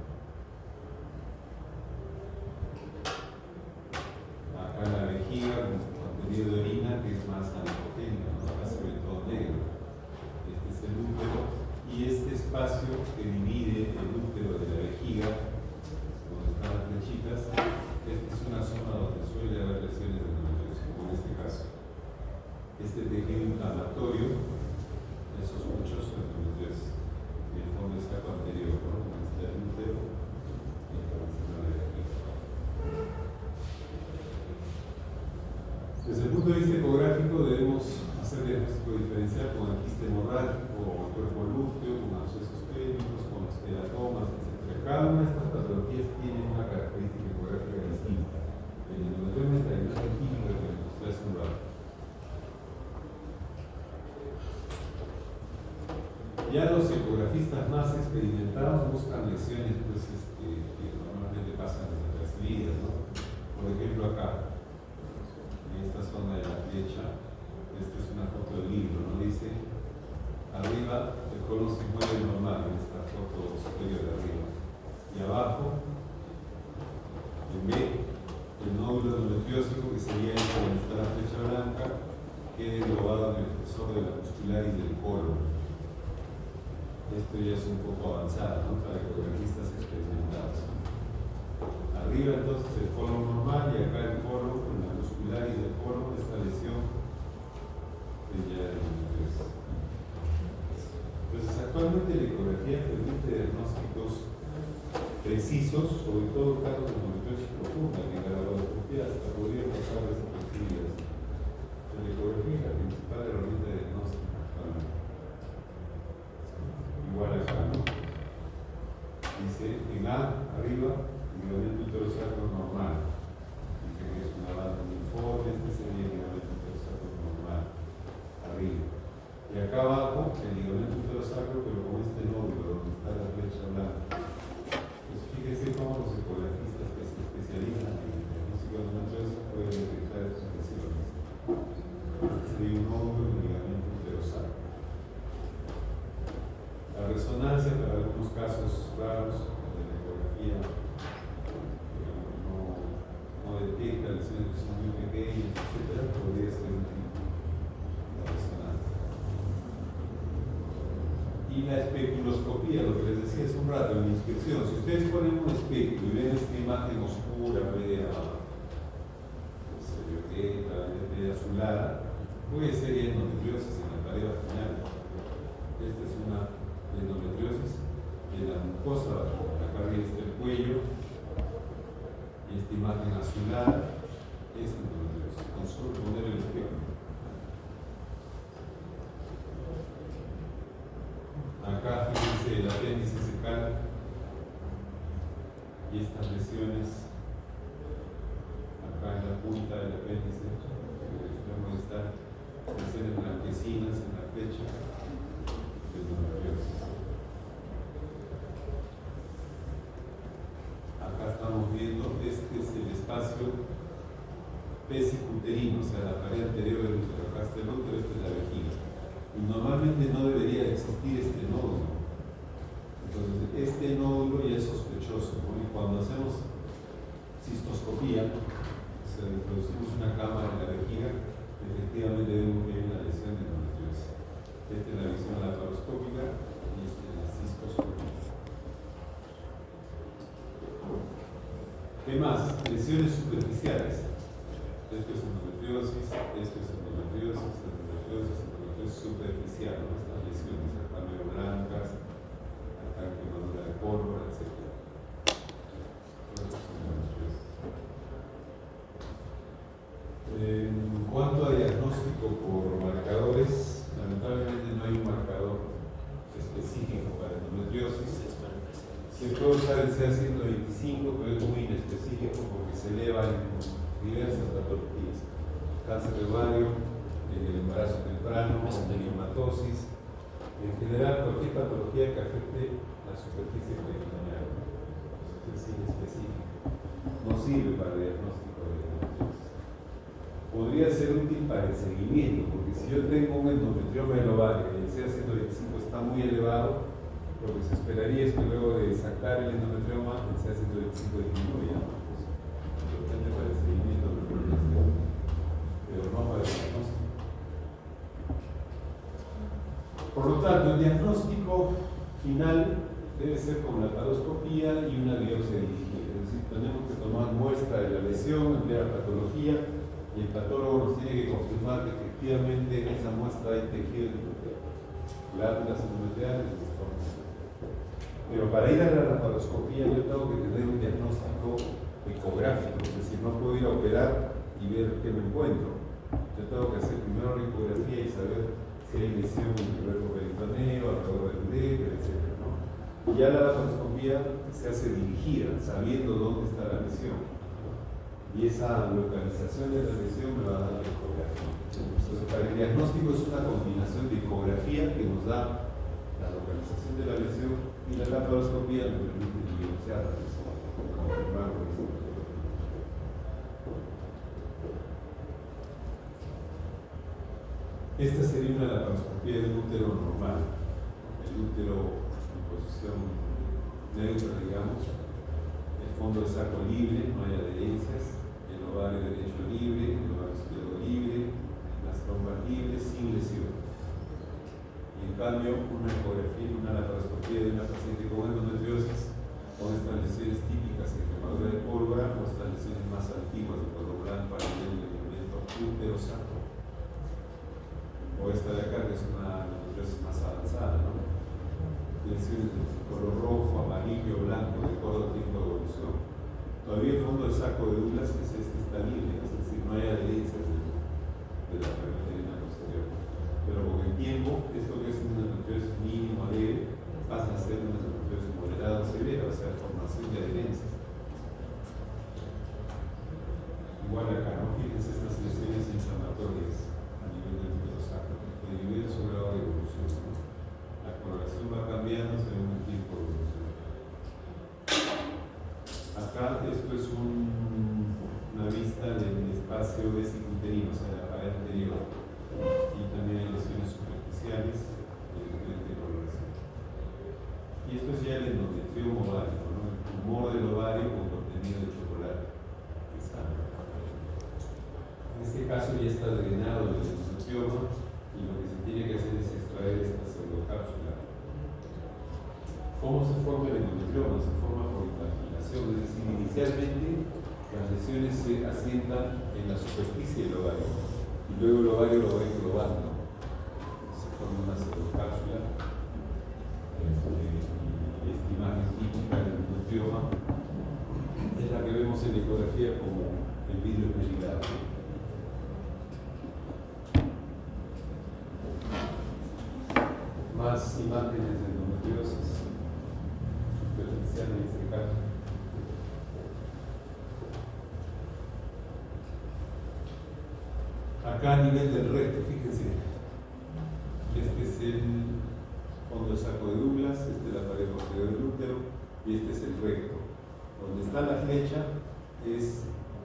Acá en la vejiga, un contenido de orina que es más alicogénico, ¿no? Acá se ve todo negro. Este es el útero, y este espacio que divide el útero de la vejiga, donde están las flechitas, esta es una zona donde suele haber lesiones de endometriosis, como en este caso. Este tejido inflamatorio es sospechoso de endometriosis. Y el fondo está anterior, ¿no? Donde está el útero y el corazón de la vejiga. Desde el punto de vista ecográfico debemos hacer diagnóstico diferencial con el quiste hemorrágico, con el cuerpo lúteo, con abscesos pélvicos, con los teratomas, etc. Cada una de estas patologías tiene una característica ecográfica distinta. El endometrioma es la imagen típica que nos mostré hace un rato. Ya los ecografistas más experimentados buscan lesiones pues, que normalmente pasan desapercibidas, ¿no? Por ejemplo acá, en esta zona de la flecha, esta es una foto del libro, ¿no? Dice, arriba el colon se mueve normal, en esta foto superior de arriba. Y abajo, en B, el nódulo endometriósico, que sería el donde está la flecha blanca, queda englobado en el espesor de la muscularis del colon. Esto ya es un poco avanzado, ¿no? Para ecografistas experimentados. Arriba entonces el colon normal y acá el colon, con la muscularis del colon, esta lesión que ya es endometriosis. Entonces actualmente la ecografía permite diagnósticos precisos, sobre todo casos de endometriosis profunda, que cada uno laparoscopía hasta podría pasar desapercibidas. La ecografía es la principal herramienta de diagnóstico actualmente. Igual acá, ¿no? Dice en A, arriba, ligamento uterosacro normal. Dice que es una banda uniforme, este sería el ligamento uterosacro normal, arriba. Y acá abajo, el ligamento uterosacro, pero con este nódulo donde está la flecha blanca. Pues fíjense cómo los ecografistas que se especializan en el diagnóstico de endometriosis pueden detectar estas lesiones. Sería un nódulo del ligamento uterosacro. La resonancia para algunos casos raros de la ecografía no detecta lesiones que son muy pequeñas, etc. Podría ser útil la resonancia. Y la especuloscopía, lo que les decía hace un rato en la inscripción, si ustedes ponen un especulo y ven esta imagen oscura, media azulada, puede ser endometriosis en la pared vaginal. Esta es una endometriosis en la mucosa, acá arriba está el cuello, y esta imagen azulada es endometriosis. Con solo poner el especulo. Acá fíjense el apéndice secal y estas lesiones acá en la punta del apéndice, donde están lesiones blanquecinas en la flecha de endometriosis. Acá estamos viendo, este es el espacio pesicuterino, o sea, la pared anterior del útero. Acá está el útero, esta es la vejiga. Y normalmente no debería existir este nódulo. Entonces, este nódulo ya es sospechoso, ¿no? Y cuando hacemos cistoscopía, o sea, introducimos una cámara en la vejiga, efectivamente vemos que hay una lesión de endometriosis. Esta es la visión laparoscópica y esta es la cistoscopía. ¿Qué más? Lesiones superficiales. Esto es endometriosis, esto es endometriosis superficial, ¿no? Estas lesiones acá medio blancas, acá quemadura de pólvora, etc. En cuanto a diagnóstico por marcadores, lamentablemente no hay un marcador específico para endometriosis. Se puede usar el CA125, pero es muy inespecífico porque se eleva en diversas patologías. Cáncer de ovario, el embarazo temprano, adenomatosis, en general cualquier patología que afecte la superficie peritoneal. Es inespecífico. No sirve para el diagnóstico de endometriosis. Podría ser útil para el seguimiento, porque si yo tengo un endometrioma del ovario y el CA125 está muy elevado, lo que se esperaría es que luego de sacar el endometrioma, el CA125 disminuya. Importante para el seguimiento, pero no para el diagnóstico. Por lo tanto, el diagnóstico final debe ser con laparoscopía y una biopsia dirigida. Es decir, tenemos que tomar muestra de la lesión, emplear patología, y el patólogo nos tiene que confirmar que efectivamente en esa muestra hay tejido endometrial, glándulas endometriales. Pero para ir a la laparoscopía yo tengo que tener un diagnóstico ecográfico, es decir, no puedo ir a operar y ver qué me encuentro. Yo tengo que hacer primero la ecografía y saber si hay lesión en el cuerpo peritoneo, alrededor del uréter, etc. ¿no? Y ya la laparoscopía se hace dirigida, sabiendo dónde está la lesión. Y esa localización de la lesión me va a dar la ecografía. Entonces, para el diagnóstico es una combinación de ecografía que nos da la localización de la lesión y la laparoscopía nos permite diagnosticar la lesión, confirmar la lesión. Esta sería una laparoscopía del útero normal, el útero en posición neutra, digamos, el fondo de saco libre, no hay adherencias, el ovario derecho libre, el ovario izquierdo libre, las trompas libres, sin lesión. Y en cambio, una ecografía, una laparoscopía de una paciente con endometriosis, con estas lesiones típicas de quemadura de pólvora, o estas lesiones más antiguas de color blanco a nivel del ligamento uterosacro. O esta de acá, que es una endometriosis más avanzada, ¿no? Lesiones de color rojo, amarillo, blanco, de acuerdo al tiempo de evolución. Todavía el fondo del saco de Douglas está libre, es decir, no hay adherencias de la periosteria posterior. Pero con el tiempo, esto que es una endometriosis mínimo leve pasa a ser una endometriosis moderada o severa, o sea, formación de adherencias. Igual acá, ¿no? Fíjense estas lesiones inflamatorias a nivel del útero sacro, que dividen su grado de evolución, ¿no? La coloración va cambiando según el tiempo de evolución. Acá esto es una vista del espacio vesicuterino, o sea, la pared anterior, y también hay lesiones superficiales de diferente coloración. Y esto es ya el endometrioma ovárico, ¿no? El tumor del ovario con contenido de chocolate, que sangre. En este caso ya está drenado el endometrioma y lo que se tiene que hacer es extraer esta pseudocápsula. ¿Cómo se forma el endometrioma? Se forma por impaginación, es decir, inicialmente las lesiones se asientan en la superficie del ovario y luego el ovario lo va englobando. Se forma una pseudocápsula. Esta imagen típica del endometrioma es la que vemos en la ecografía como el vidrio esmerilado. Más imágenes de endometriosis superficial en este caso. Acá a nivel del recto, fíjense, este es el fondo del saco de Douglas, este es la pared posterior del útero y este es el recto. Donde está la flecha es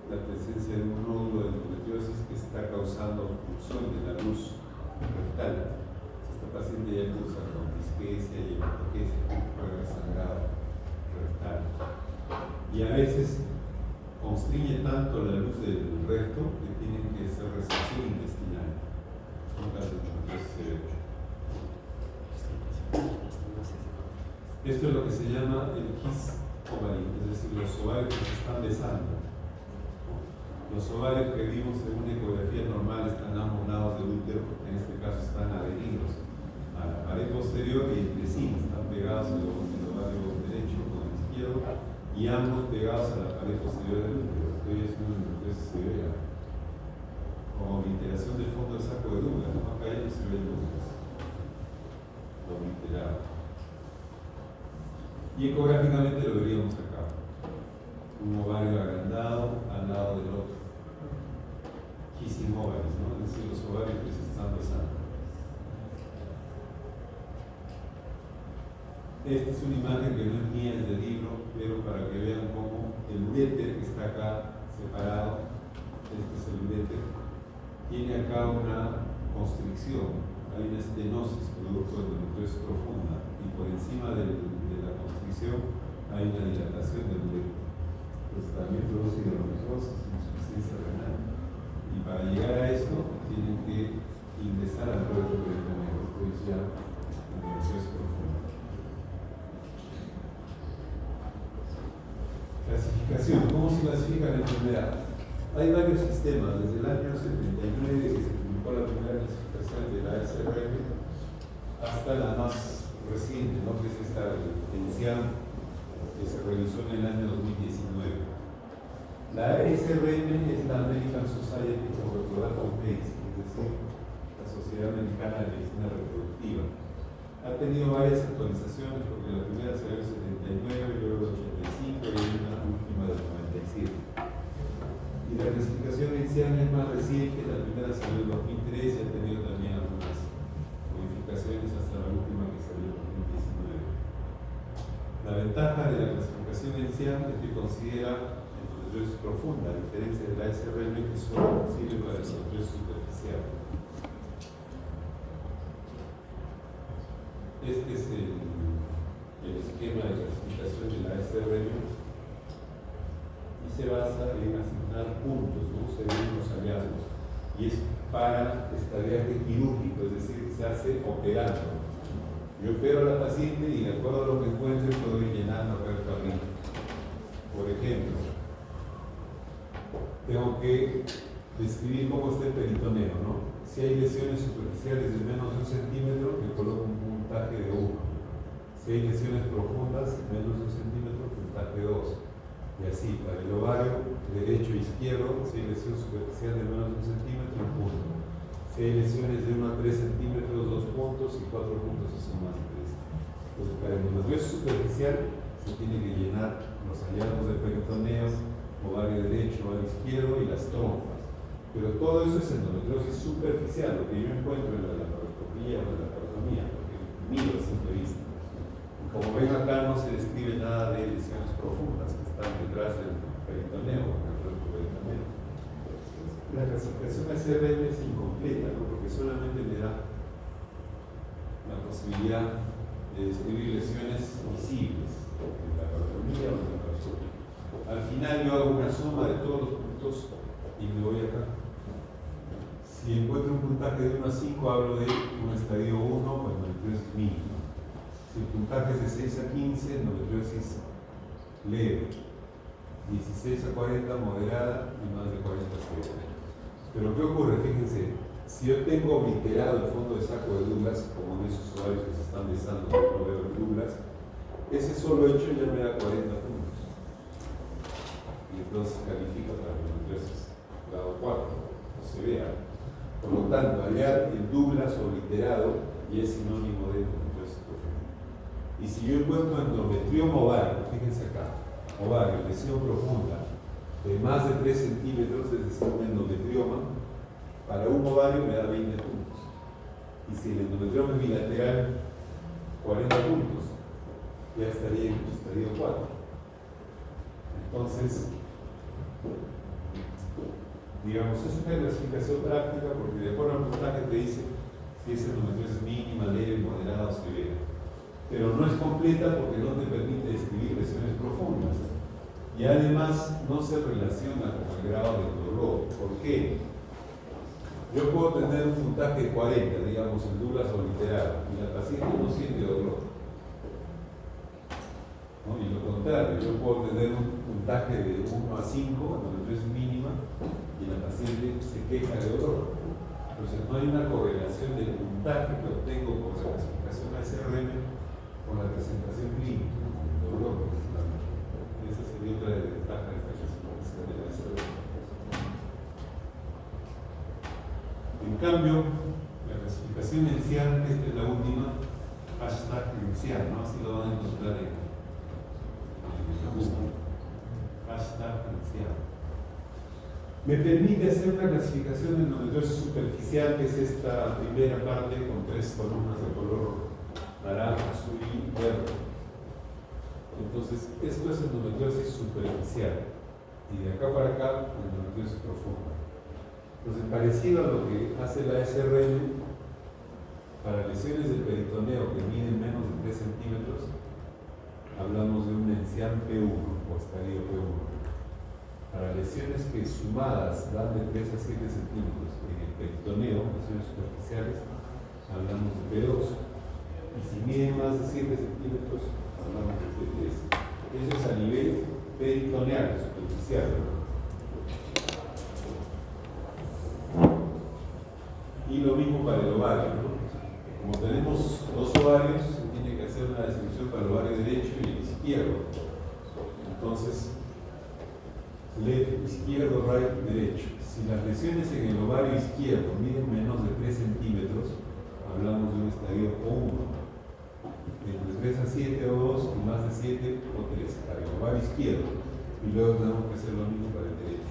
la presencia de un nódulo de endometriosis que está causando obstrucción de la luz rectal. Esta paciente ya cursa con disquesia y hematoquesia, prueba sangrado rectal. Y a veces constriñe tanto la luz del recto que tienen que hacer resección intestinal. Un caso de endometriosis severo. Esto es lo que se llama el kiss ovario, es decir, los ovarios que se están besando. Los ovarios que vimos en una ecografía normal están a ambos lados del útero, en este caso están adheridos a la pared posterior y entre sí están pegados el ovario derecho con el izquierdo y ambos pegados a la pared posterior del útero. Esto ya es una endometriosis severa, como obliteración del fondo del saco de Douglas, ¿no? Acá ya no se ve el Douglas obliterado. Y ecográficamente lo veríamos acá, un ovario agrandado al lado del otro, kissing ovaries, ¿no? Es decir, los ovarios que se están besando. Esta es una imagen que no es mía, es del libro, pero para que vean cómo el uréter que está acá separado, este es el uréter, tiene acá una constricción, hay una estenosis producto de endometriosis profunda y por encima de la constricción hay una dilatación del uréter. Pues también produce hidronefosis, insuficiencia renal. Y para llegar a esto tienen que ingresar al cuerpo peritoneal, esto es ya endometriosis profunda. Clasificación. ¿Cómo se clasifica la enfermedad? Hay varios sistemas. Desde el año 79 que se publicó la primera clasificación de la SRM hasta la más reciente, ¿no? Que es esta ENSIAM, que se realizó en el año 2019. La SRM es la American Society for Reproductive Medicine, es decir, la Sociedad Americana de Medicina Reproductiva. Ha tenido varias actualizaciones porque la primera salió en 79, luego en 85 y hay una última del 97. Y la clasificación inicial es más reciente, la primera salió en 2013 y ha tenido también algunas modificaciones hasta la última que salió en 2019. La ventaja de la clasificación inicial es que considera endometriosis profunda, a diferencia de la SRM que solo sirve para la endometriosis superficial. Este es el esquema de clasificación de la SRM y se basa en asignar puntos, ¿no? Según los hallazgos. Y es para estallaje quirúrgico, es decir, se hace operando. Yo opero a la paciente y de acuerdo a lo que encuentre puedo ir llenando el carril. Por ejemplo, tengo que describir cómo está el peritoneo, ¿no? Si hay lesiones superficiales de menos de 1 centímetro, me coloco un puntaje de 1. Si hay lesiones profundas, menos de 1 centímetro, puntaje 2. Y así, para el ovario derecho e izquierdo, si hay lesión superficial de menos de 1 centímetro, 1 punto. Si hay lesiones de 1 a 3 centímetros, 2 puntos, y 4 puntos si son más de 3. Entonces, para el endometriosis superficial se tiene que llenar los hallazgos del peritoneo, ovario derecho, ovario izquierdo y las trompas. Pero todo eso es endometriosis superficial, lo que yo encuentro en la laparoscopía o en la laparotomía, porque miro a simple vista. Como ven acá no se describe nada de lesiones profundas que están detrás del peritoneo, la clasificación SRM es incompleta, ¿no? Porque solamente le da la posibilidad de describir lesiones visibles en la laparotomía o en la laparoscopía. Al final yo hago una suma de todos los puntos y me voy acá. Si encuentro un puntaje de 1 a 5, hablo de un estadio 1 o endometriosis mínima. Si el puntaje es de 6 a 15, endometriosis leve. 16 a 40, moderada, y más de 40 severa. Pero ¿qué ocurre? Fíjense, si yo tengo obliterado el fondo de saco de Douglas, como en esos ovarios que se están besando con el modelo de Douglas, ese solo hecho ya me da 40 puntos. Y entonces califica para endometriosis grado 4, o severa. Por lo tanto, hallar el Douglas obliterado y es sinónimo de endometriosis profunda. Y si yo encuentro endometrioma ovario, fíjense acá, ovario, lesión profunda, de más de 3 centímetros, es decir, un endometrioma, para un ovario me da 20 puntos. Y si el endometrioma es bilateral, 40 puntos, ya estaría en el estadio 4. Entonces, digamos, es una clasificación práctica porque de acuerdo al puntaje te dice si es endometriosis mínima, leve, moderada o severa. Pero no es completa porque no te permite describir lesiones profundas. Y además no se relaciona con el grado del dolor. ¿Por qué? Yo puedo tener un puntaje de 40, digamos, en Douglas obliterado, y la paciente no siente dolor. ¿No? Y lo contrario, yo puedo tener un puntaje de 1 a 5, donde es mínima, y la paciente se queja de dolor. Entonces no hay una correlación del puntaje que obtengo por la clasificación ASRM con la presentación clínica, el dolor. Esa sería otra desventaja de esta clasificación de la ASRM. En cambio, la clasificación ENCIAN, esta es la última, hashtag ENCIAN, ¿no? Así lo van a encontrar en Google. Hashtag ENCIAN. Me permite hacer una clasificación de endometriosis superficial, que es esta primera parte con 3 columnas de color naranja, azul y verde. Entonces, esto es endometriosis superficial. Y de acá para acá, endometriosis profunda. Entonces, parecido a lo que hace la SRM, para lesiones del peritoneo que miden menos de 3 centímetros, hablamos de un ENCIAN P1 o estadio P1. Para lesiones que sumadas dan de 3 a 7 centímetros en el peritoneo, lesiones superficiales, hablamos de P2. Y si miden más de 7 centímetros, hablamos de P3. Eso es a nivel peritoneal, superficial. Y lo mismo para el ovario, ¿no? Como tenemos 2 ovarios, se tiene que hacer una descripción para el ovario derecho y el izquierdo. Entonces, left, izquierdo, right, derecho. Si las lesiones en el ovario izquierdo miden menos de 3 centímetros, hablamos de un estadio O1. Entre 3 a 7 o 2 y más de 7 o 3 para el ovario izquierdo. Y luego tenemos que hacer lo mismo para el derecho.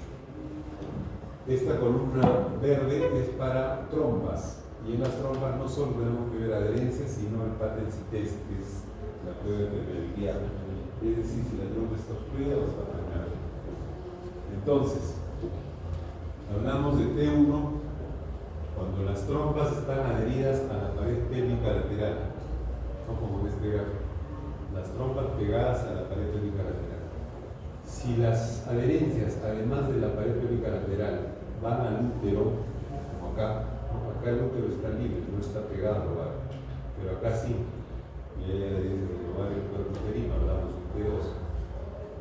Esta columna verde es para trompas. Y en las trompas no solo tenemos que ver adherencia, sino el patency test, que es la prueba de permeabilidad. Es decir, si la trompa está obstruida o está permeable. Entonces, hablamos de T1 cuando las trompas están adheridas a la pared pélvica lateral, no como en este gráfico, las trompas pegadas a la pared pélvica lateral. Si las adherencias, además de la pared pélvica lateral, van al útero, como acá, acá el útero está libre, no está pegado al ovario, pero acá sí, y hay adherencias del ovario, el cuerpo uterino, hablamos de T2.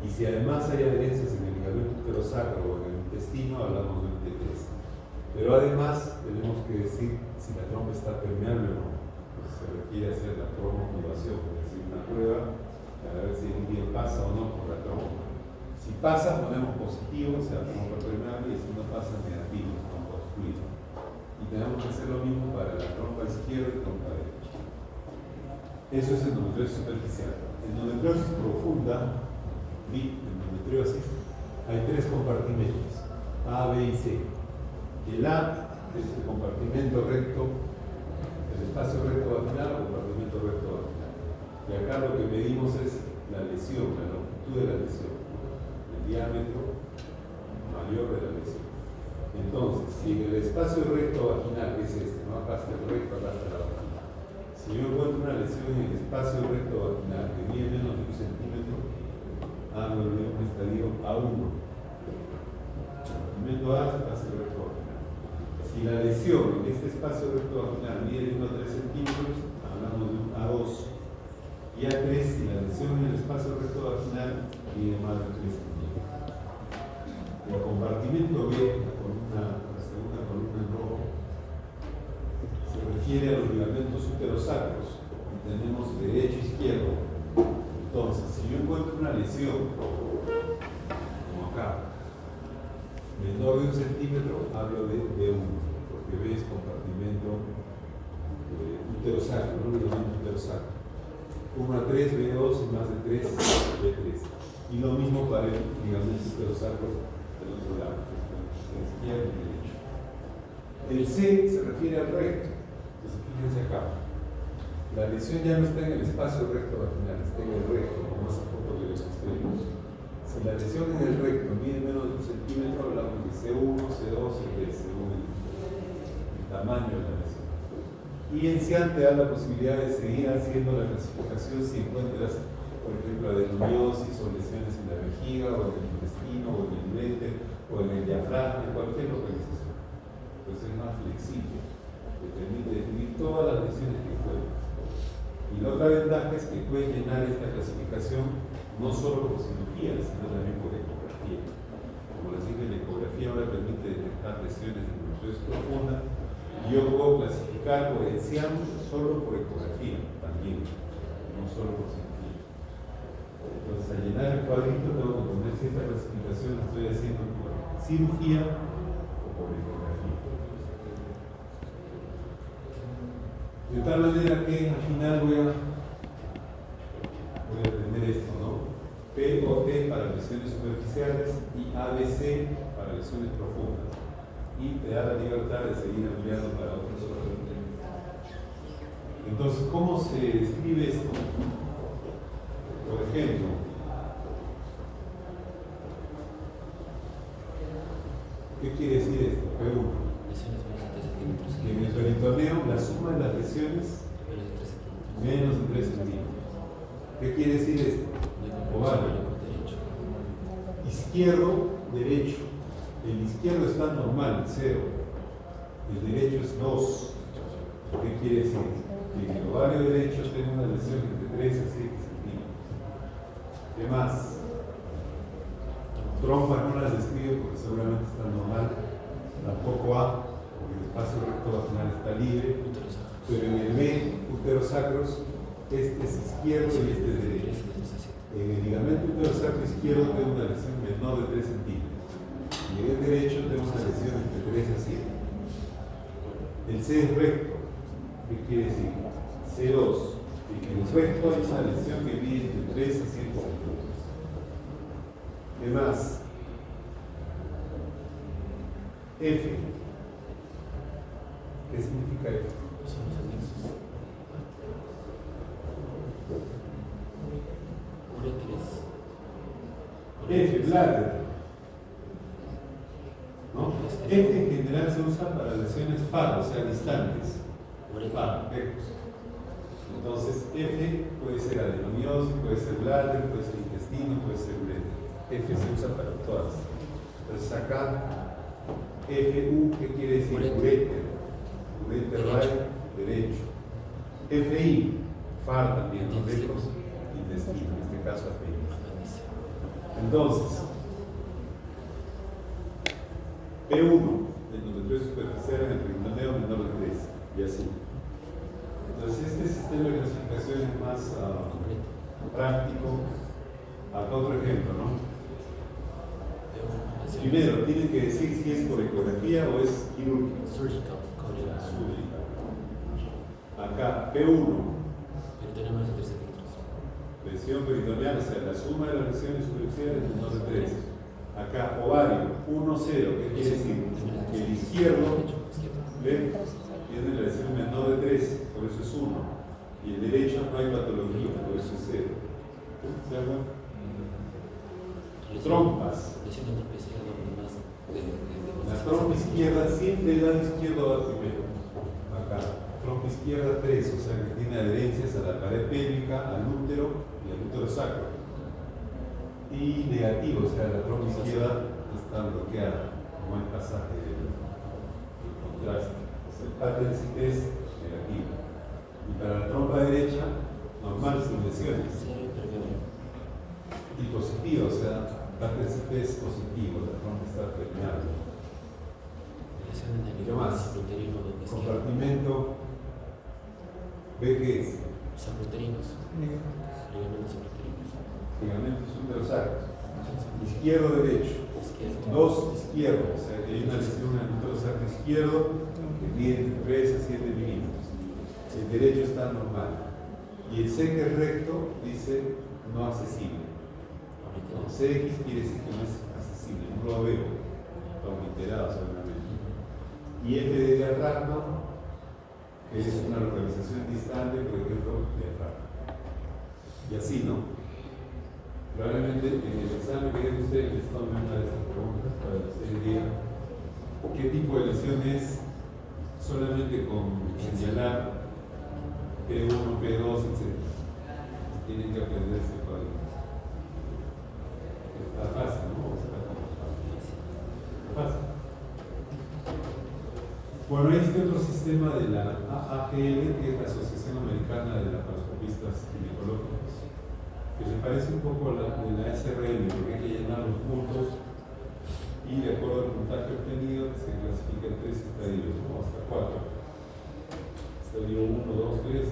Y si además hay adherencias en el ligamento uterosacro o en el intestino, hablamos de un T3. Pero además tenemos que decir si la trompa está permeable o no. Pues se requiere hacer la tromboactivación, es decir, una prueba para ver si el líquido pasa o no por la trompa. Si Si pasa, ponemos positivo, o sea, como permeable, y si no pasa, negativo, como obstruido. Y tenemos que hacer lo mismo para la trompa izquierda y trompa derecha. Eso es endometriosis superficial. Endometriosis profunda, endometriosis, hay tres compartimentos, A, B y C. El A es el compartimento recto, el espacio recto vaginal o compartimento recto vaginal. Y acá lo que medimos es la lesión, la longitud de la lesión, el diámetro mayor de la lesión. Entonces, si en el espacio recto vaginal, que es este, no acá está el recto, acá está la vagina. Si yo encuentro una lesión en el espacio recto vaginal que mide menos de 1 centímetro, hago un estadio A1. Compartimento A, espacio recto vaginal. Si la lesión en este espacio recto vaginal mide de 1 a 3 centímetros, hablamos de un A2. Y A3, si la lesión en el espacio recto vaginal mide más de 3 centímetros. El compartimento B, la segunda columna en rojo, se refiere a los ligamentos uterosacros. Y tenemos derecho e izquierdo. Entonces, si yo encuentro una lesión, como acá, menor de 1 centímetro, hablo de B1, porque B es compartimento uterosacro, no ligamento uterosacro. 1 a 3, B2, y más de 3, B3. Y lo mismo para el ligamento uterosacro del otro lado, izquierdo y derecho. El C se refiere al recto. Entonces, fíjense acá. La lesión ya no está en el espacio recto vaginal, está en el recto, como esa foto que les mostré. Si la lesión en el recto mide menos de 1 centímetro, hablamos de C1, C2, C3, según el tamaño de la lesión. Y en CIAN te da la posibilidad de seguir haciendo la clasificación si encuentras, por ejemplo, adenomiosis o lesiones en la vejiga, o en el intestino, o en el uréter, o en el diafragma, en cualquier localización. Entonces es más flexible, te permite definir todas las lesiones que encuentres. Y la otra ventaja es que puedes llenar esta clasificación no solo por cirugía, sino también por ecografía. Como les dije, la ecografía ahora permite detectar lesiones de endometriosis profunda. Y yo puedo clasificar por ENSIAM solo por ecografía también, no solo por cirugía. Entonces, al llenar el cuadrito tengo que poner si esta clasificación la estoy haciendo por cirugía o por ecografía. De tal manera que al final voy a aprender esto, ¿no? P o T para lesiones superficiales y ABC para lesiones profundas. Y te da la libertad de seguir ampliando para otros órganos. Entonces, ¿cómo se describe esto? Por ejemplo, ¿qué quiere decir esto? P1. Que en el peritoneo la suma de las lesiones menos de 3 centímetros. ¿Qué quiere decir esto? Ovario. Izquierdo, derecho. El izquierdo está normal, 0. El derecho es 2. ¿Qué quiere decir? Que en el ovario derecho tengo una lesión entre 3 a 7 centímetros. ¿Qué más? Trompas no las describo porque seguramente están normal. Tampoco A, porque el espacio recto vaginal está libre. Pero en el B, uterosacros, este es izquierdo y este es derecho. En el ligamento uterosacro izquierdo tengo una lesión menor de 3 centímetros. Y en el derecho tengo una lesión entre 3 a 7. El C es recto. ¿Qué quiere decir? C2. En el recto hay una lesión que mide entre 3 a 7 centímetros. ¿Qué más? F. ¿Qué significa F? F, bladder. ¿No? F en general se usa para lesiones FAR, o sea, distantes. FAR, lejos. Entonces, F puede ser adenomiosis, puede ser bladder, puede ser intestino, puede ser uréter. F se usa para todas. Entonces, acá, FU, ¿qué quiere decir? Uréter. Uréter right, derecho. FI, FAR también, los lejos, intestino, en este caso apéndice. Entonces, P1, endometriosis superficial en el peritoneo menor de 3, y así. Entonces, este sistema de clasificación es más práctico. Acá otro ejemplo, ¿no? Primero, tienen que decir si es por ecografía o es quirúrgica. Surgical. Acá, P1. Peritoneal de 3 centímetros. Lesión peritoneal, o sea, la suma de las lesiones superficiales es menor de 3. Acá, ovario, 1-0, ¿qué quiere decir? El izquierdo, ¿ven? Tiene la lesión menor de 3, por eso es 1. Y el derecho no hay patología, por eso es 0. ¿Se acuerdan? Trompas. La trompa izquierda siempre el lado izquierdo va primero. Acá. Trompa izquierda 3, o sea que tiene adherencias a la pared pélvica, al útero y al útero sacro. Y negativo, o sea, la trompa izquierda está bloqueada, no hay pasaje del contraste. O sea, el patency es negativo. Y para la trompa derecha, normal, sin lesiones. Y positivo, o sea, patency es positivo, la trompa está permeable. ¿Qué más? Compartimento. ¿Ve qué es? Sapropterinos. Ligamentos sapropterinos. Ligamentos uterosacros. Izquierdo, derecho. Dos izquierdos, o sea que hay una lesión en el uterosacro izquierdo que mide entre 3 a 7 milímetros. El derecho está normal. Y el CX recto dice no accesible. CX quiere decir que no es accesible, no lo veo. Está obliterado seguramente. Y F de diafragma, que es una localización distante, por ejemplo, diafragma. Y así, ¿no? Probablemente en el examen que den ustedes les tomen una de estas preguntas para que ustedes digan qué tipo de lesión es solamente con señalar P1, P2, etc. Tienen que aprender ese código. Está fácil, ¿no? Está fácil. Bueno, hay este otro sistema de la AAGL, que es la Asociación Americana de Laparoscopistas Ginecológicos, que se parece un poco a la de la SRM, porque hay que llenar los puntos y de acuerdo al puntaje obtenido se clasifica en 3 estadios, ¿no? Hasta 4. Estadio 1, 2, 3.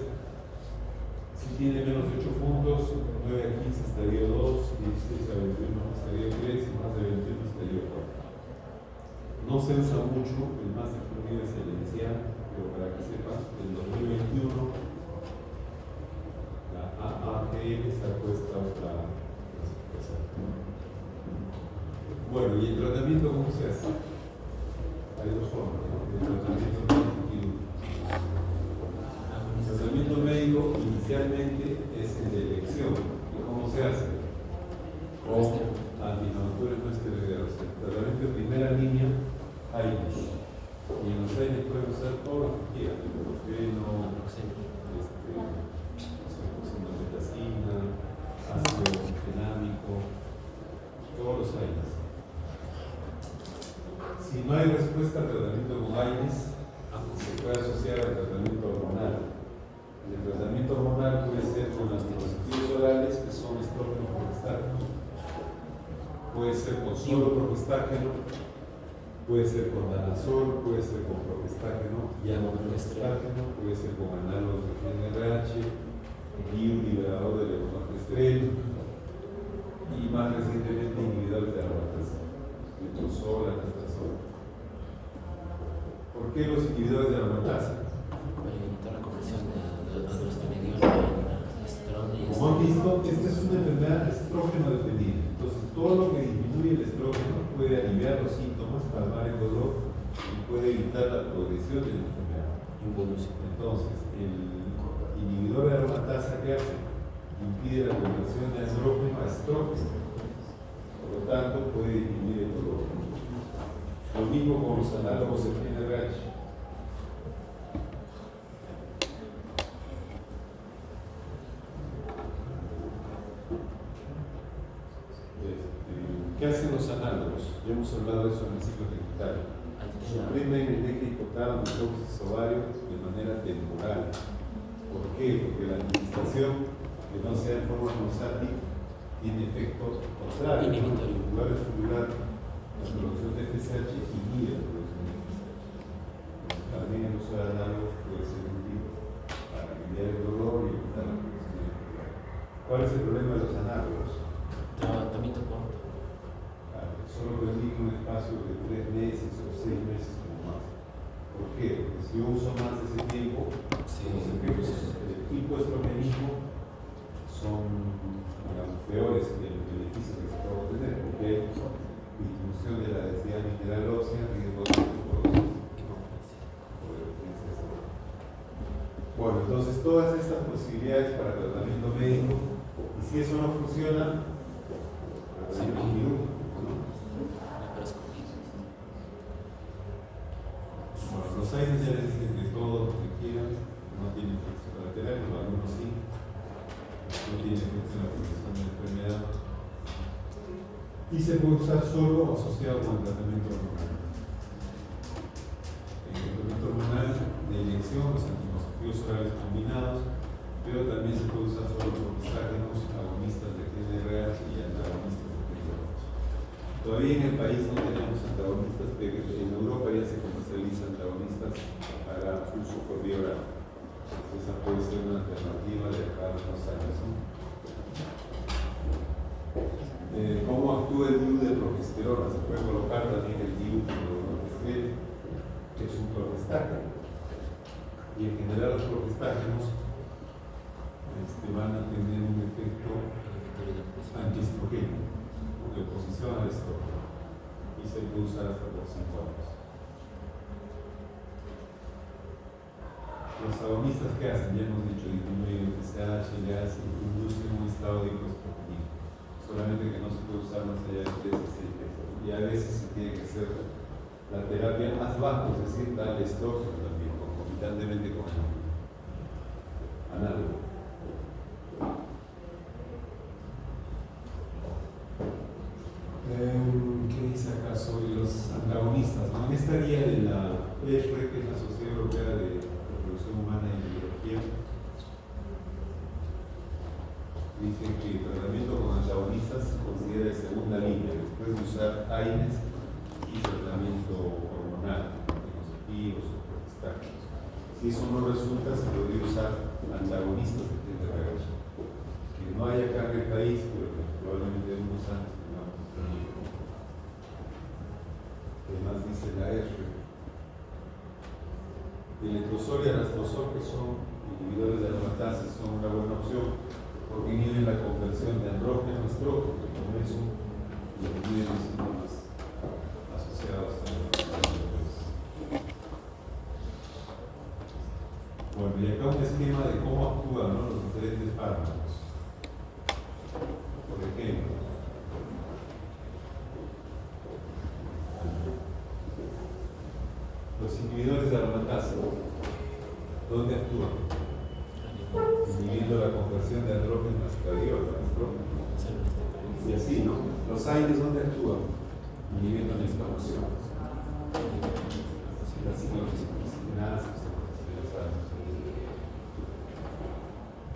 Si tiene menos de 8 puntos, 9 a 15, estadio 2, 16 a 21, estadio 3 y más de 21, estadio 4. No se usa mucho, el más difundido es el ENCIAN, pero para que sepan, en 2021 la AAGL sacó esta otra clasificación. Bueno, ¿y el tratamiento cómo se hace? Hay dos formas, ¿no? El tratamiento médico quirúrgico. El tratamiento médico inicialmente es el de elección. ¿Y cómo se hace? Con antiinflamatorios no esteroideos. El tratamiento de primera línea, AINES. Y en los AINES pueden usar todo lo que quieran. Ibuprofeno, metacina, ácido fenámico, todos los AINES. Si no hay respuesta al tratamiento con AINES, se puede asociar al tratamiento hormonal. El tratamiento hormonal puede ser con anticonceptivos orales, que son estrógenos progestágenos. Puede ser con solo progestágeno, puede ser con danazol, puede ser con progestágeno y amoprogestágeno, puede ser con análogos de GnRH, un liberador de levonorgestrel y más recientemente inhibidores de aromatasa, letrozol, anastrozol. ¿Por qué los inhibidores de aromatasa? Para evitar la conversión de androstenediol en estrón y como han visto, esta es una enfermedad estrógeno dependiente. Entonces, todo lo que disminuye el estrógeno puede aliviar los síntomas, calmar el dolor y puede evitar la progresión de la enfermedad. Entonces, el inhibidor de aromatasa, ¿qué hace? Impide la conversión de andrógeno a estrógeno. Por lo tanto, puede disminuir el dolor. Lo mismo con los análogos de GnRH. ¿Qué hacen los análogos? Ya hemos hablado de eso en el ciclo digital. Suprimen el eje hipotálamo y hipófisis ovario de manera temporal. ¿Por qué? Porque la administración, que no sea en forma constante, tiene efecto contrario. En lugar de estimular la producción de FSH, inhibe la producción de FSH. También el uso de análogos puede ser útil para aliviar el dolor y evitar la producción de FSH. ¿Cuál es el problema de los análogos? Tratamiento corto. Solo valores y el beneficio que se puede obtener, porque hay disminución de la densidad mineral ósea, riesgo de osteoporosis. Bueno, entonces todas estas posibilidades para tratamiento médico, y si eso no funciona, tratamiento quirúrgico, ¿no? Bueno, los aires ya les dicen que todo lo que quieran no tiene efectos colaterales, algunos sí, no tiene efectos en la prevención de enfermedad, y se puede usar solo o asociado con el tratamiento hormonal. El tratamiento hormonal de inyección, los anticonceptivos orales combinados, pero también se puede usar solo por estágenos, agonistas de GnRH y antagonistas de GnRH. Todavía en el país no tenemos antagonistas, pero en Europa ya se comercializan antagonistas para uso por vía oral. Esa puede ser una alternativa de cada unos años, ¿no? ¿Cómo actúa el DIU de progesterona? Se puede colocar también el DIU de progesterona, que es un progestágeno. Y en general los progestágenos van a tener un efecto antiestrogénico, de oposición al estrógeno, y se puede usar hasta por 5 años. Los agonistas, ¿qué hacen? Ya hemos dicho, disminuyen el FSH, ya se inducen un estado de hipoestrogenia, solamente que no se puede usar más allá de 3 a 6 meses. Y a veces se tiene que hacer la terapia más baja, es decir, darle estrógeno también, concomitantemente con el análogo. ¿Qué dice acá sobre los antagonistas? ¿No? En esta guía de la ESRE, que es la Sociedad Europea de Reproducción Humana y Biología, dice que el tratamiento con antagonistas se considera de segunda línea, después de usar AINES y tratamiento hormonal, anticonceptivos o progestágenos. Si eso no resulta, se podría usar antagonistas de GnRH. Que no hay acá en el país, pero que probablemente en unos años tengamos disponible. ¿Qué más dice la R? El letrozol y anastrozol, que son inhibidores de aromatasa, son una buena opción porque inhiben la conversión de andrógeno a estrógeno, y con eso los inhiben los síntomas asociados a la enfermedad. Bueno, y acá un esquema de cómo actúan, ¿no?, los diferentes fármacos. Por ejemplo, los inhibidores de aromatasa, ¿dónde actúan? Inhibiendo la conversión de andrógeno a estradiol, y así, ¿no? Los AINES, ¿dónde actúan? Inhibiendo la inflamación. Las ciclosinasas,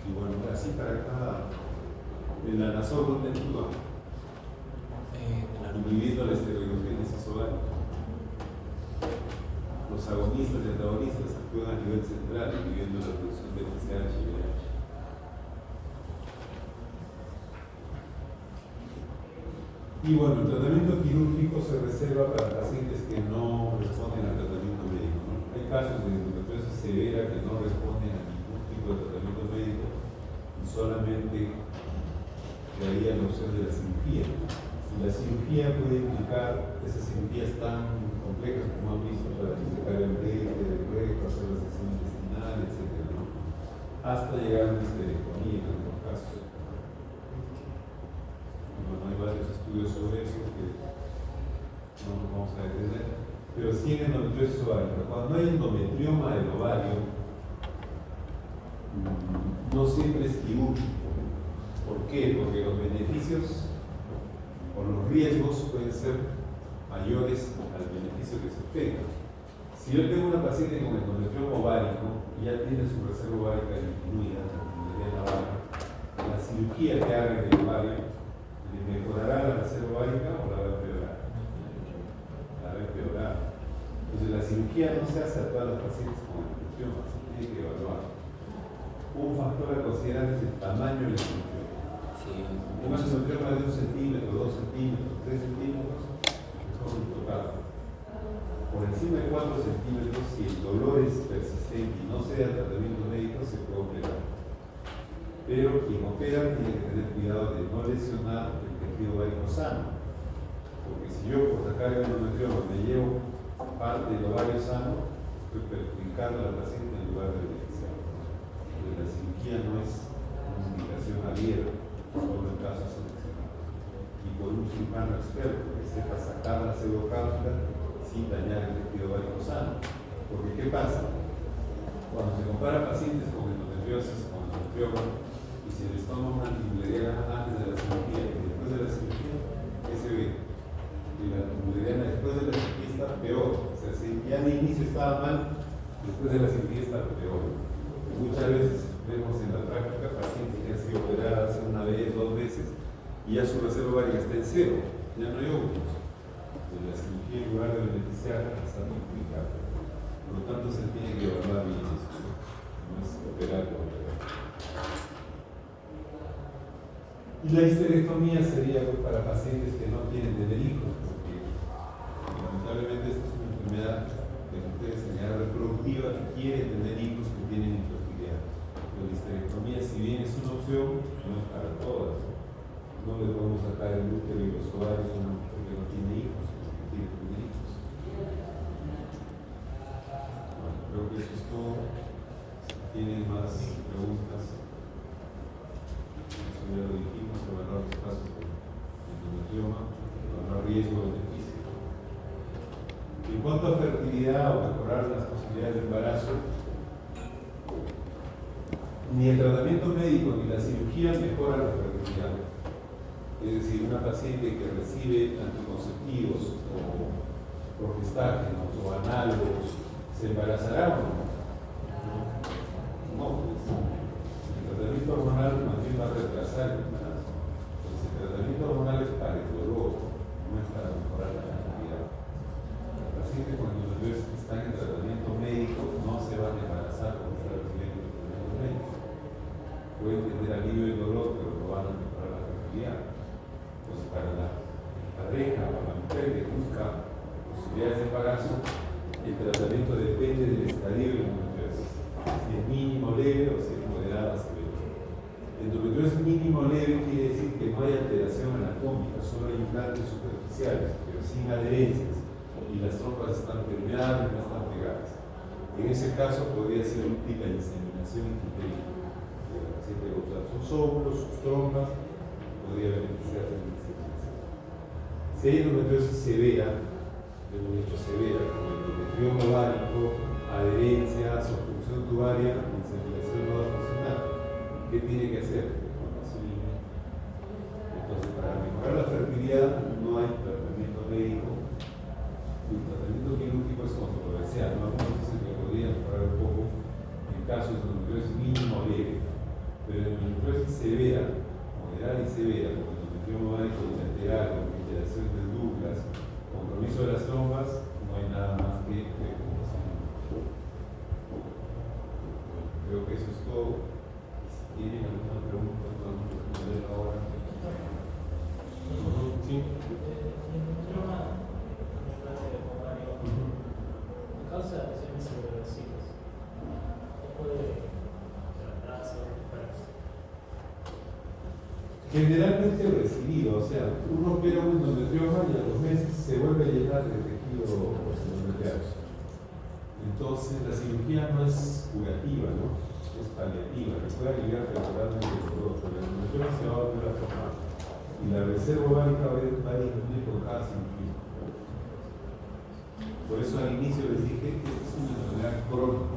y bueno, así para cada. El anazol, ¿dónde actúa? Inhibiendo la esteroidogénesis oral. Los agonistas y antagonistas actúan a nivel central, inhibiendo la producción de FSH y VH. Y bueno, el tratamiento quirúrgico se reserva para pacientes que no responden al tratamiento médico, ¿no? Hay casos de endometriosis severa que no responden a ningún tipo de tratamiento médico y solamente daría la opción de la cirugía. Y la cirugía puede implicar esas cirugías tan complejas como han visto para sacar el recto, hacer la sección intestinal, etc., ¿no?, hasta llegar a una histerectomía en algunos casos. Bueno, hay varios estudios sobre eso que no nos vamos a detener, pero sí en endometriosis ovárica. Cuando hay endometrioma del ovario, no siempre es quirúrgico. ¿Por qué? Porque los beneficios o los riesgos pueden ser mayores al beneficio que se obtenga. Si yo tengo una paciente con endometrioma ovárico y ya tiene su reserva ovárica disminuida, la cirugía que haga en el ovario, ¿le mejorará la reserva ovárica o la va a empeorar? La va a empeorar. Entonces la cirugía no se hace a todas las pacientes con endometrioma, se tiene que evaluar. Un factor a considerar es el tamaño del endometrioma. Un endometrioma de 1 centímetro, 2 centímetros, 3 centímetros, mejor no tocar. Por encima de 4 centímetros, si el dolor es persistente y no se da tratamiento médico, se puede operar. pero quien opera tiene que tener cuidado de no lesionar el tejido ovárico sano, porque si yo por sacar el endometrioma me llevo parte del ovario sano, estoy perjudicando a la paciente en lugar de beneficiar. Porque la cirugía no es una indicación abierta, solo en casos seleccionados. Y por un cirujano experto que sepa sacar la pseudocápsula sin dañar el tejido ovárico sano. Porque ¿qué pasa? Cuando se compara pacientes con endometriosis, con endometrioma, y se les toma una antimuleriana antes de la cirugía y después de la cirugía, ¿qué se ve? Y la antimuleriana después de la cirugía está peor. O sea, si ya de inicio estaba mal, después de la cirugía está peor. Muchas veces vemos en la práctica pacientes que han sido operadas una vez, 2 veces, y ya su reserva ovárica está en cero, ya no hay óvulos. La cirugía, en lugar de beneficiar, está multiplicada. Por lo tanto, se tiene que evaluar bien eso, no es operar por operar. Y la histerectomía sería para pacientes que no quieren tener hijos, porque lamentablemente esta es una enfermedad de mujeres en edad reproductiva que quieren tener hijos que tienen infertilidad. Pero la histerectomía, si bien es una opción, no es para todas. No le podemos sacar el útero y los ovarios a una mujer que no tiene hijos, que quiere tener hijos. Bueno, creo que eso es todo. Si tienen más preguntas, eso ya lo dijimos, evaluar los casos de endometrioma, evaluar riesgo-beneficio. En cuanto a fertilidad o mejorar las posibilidades de embarazo, ni el tratamiento médico ni la cirugía mejoran la fertilidad. Es decir, una paciente que recibe anticonceptivos o progestágenos o análogos, ¿se embarazará o no? No, pues, el tratamiento hormonal más bien va a retrasar el embarazo. Entonces, el tratamiento hormonal es para el dolor, no es para mejorar la fertilidad. Los pacientes con endometriosis que están en tratamiento médico no se van a embarazar cuando están recibiendo el tratamiento médico. Pueden tener alivio del dolor, pero no van a mejorar la fertilidad. Entonces, para la pareja o la mujer que busca posibilidades de embarazo, el tratamiento depende del estadio de la endometriosis. Si es mínimo leve o si es moderada severa. Endometriosis mínimo leve quiere decir que no hay alteración anatómica, solo hay implantes superficiales, pero sin adherencias, y las trompas están permeables, no están pegadas. En ese caso podría ser útil la inseminación intrauterina. La paciente va a usar sus óvulos, sus trompas, podría beneficiarse de la inseminación. Si hay endometriosis severa, hemos dicho severa, como endometrioma ovárico, adherencias, obstrucción tubaria, la inseminación no va a funcionar. ¿Qué tiene que hacer? Entonces, para mejorar la fertilidad no hay tratamiento médico. El tratamiento quirúrgico es controversial, ¿no? Algunos dicen que podría mejorar un poco en casos de endometriosis mínimo o leve, pero en endometriosis severa, moderada y severa, como endometrioma ovárico bilateral, con alteración de Douglas, compromiso de las trompas, no hay nada más que recomendación. Bueno, creo que eso es todo. Si tienen alguna pregunta, podemos responder ahora. ¿Sí? Causa de lesiones irreversibles. Puede tratarse o recuperarse. Generalmente recibido, o sea, uno opera un endometrioma y a los meses se vuelve a llenar de tejido endometrial. Entonces la cirugía no es curativa, ¿no? Es paliativa, que puede aliviar temporalmente el dolor, pero el endometrioma se va a volver a formar y la reserva ovárica va a disminuir con cada cirugía. Por eso al inicio les dije que esta es una enfermedad crónica.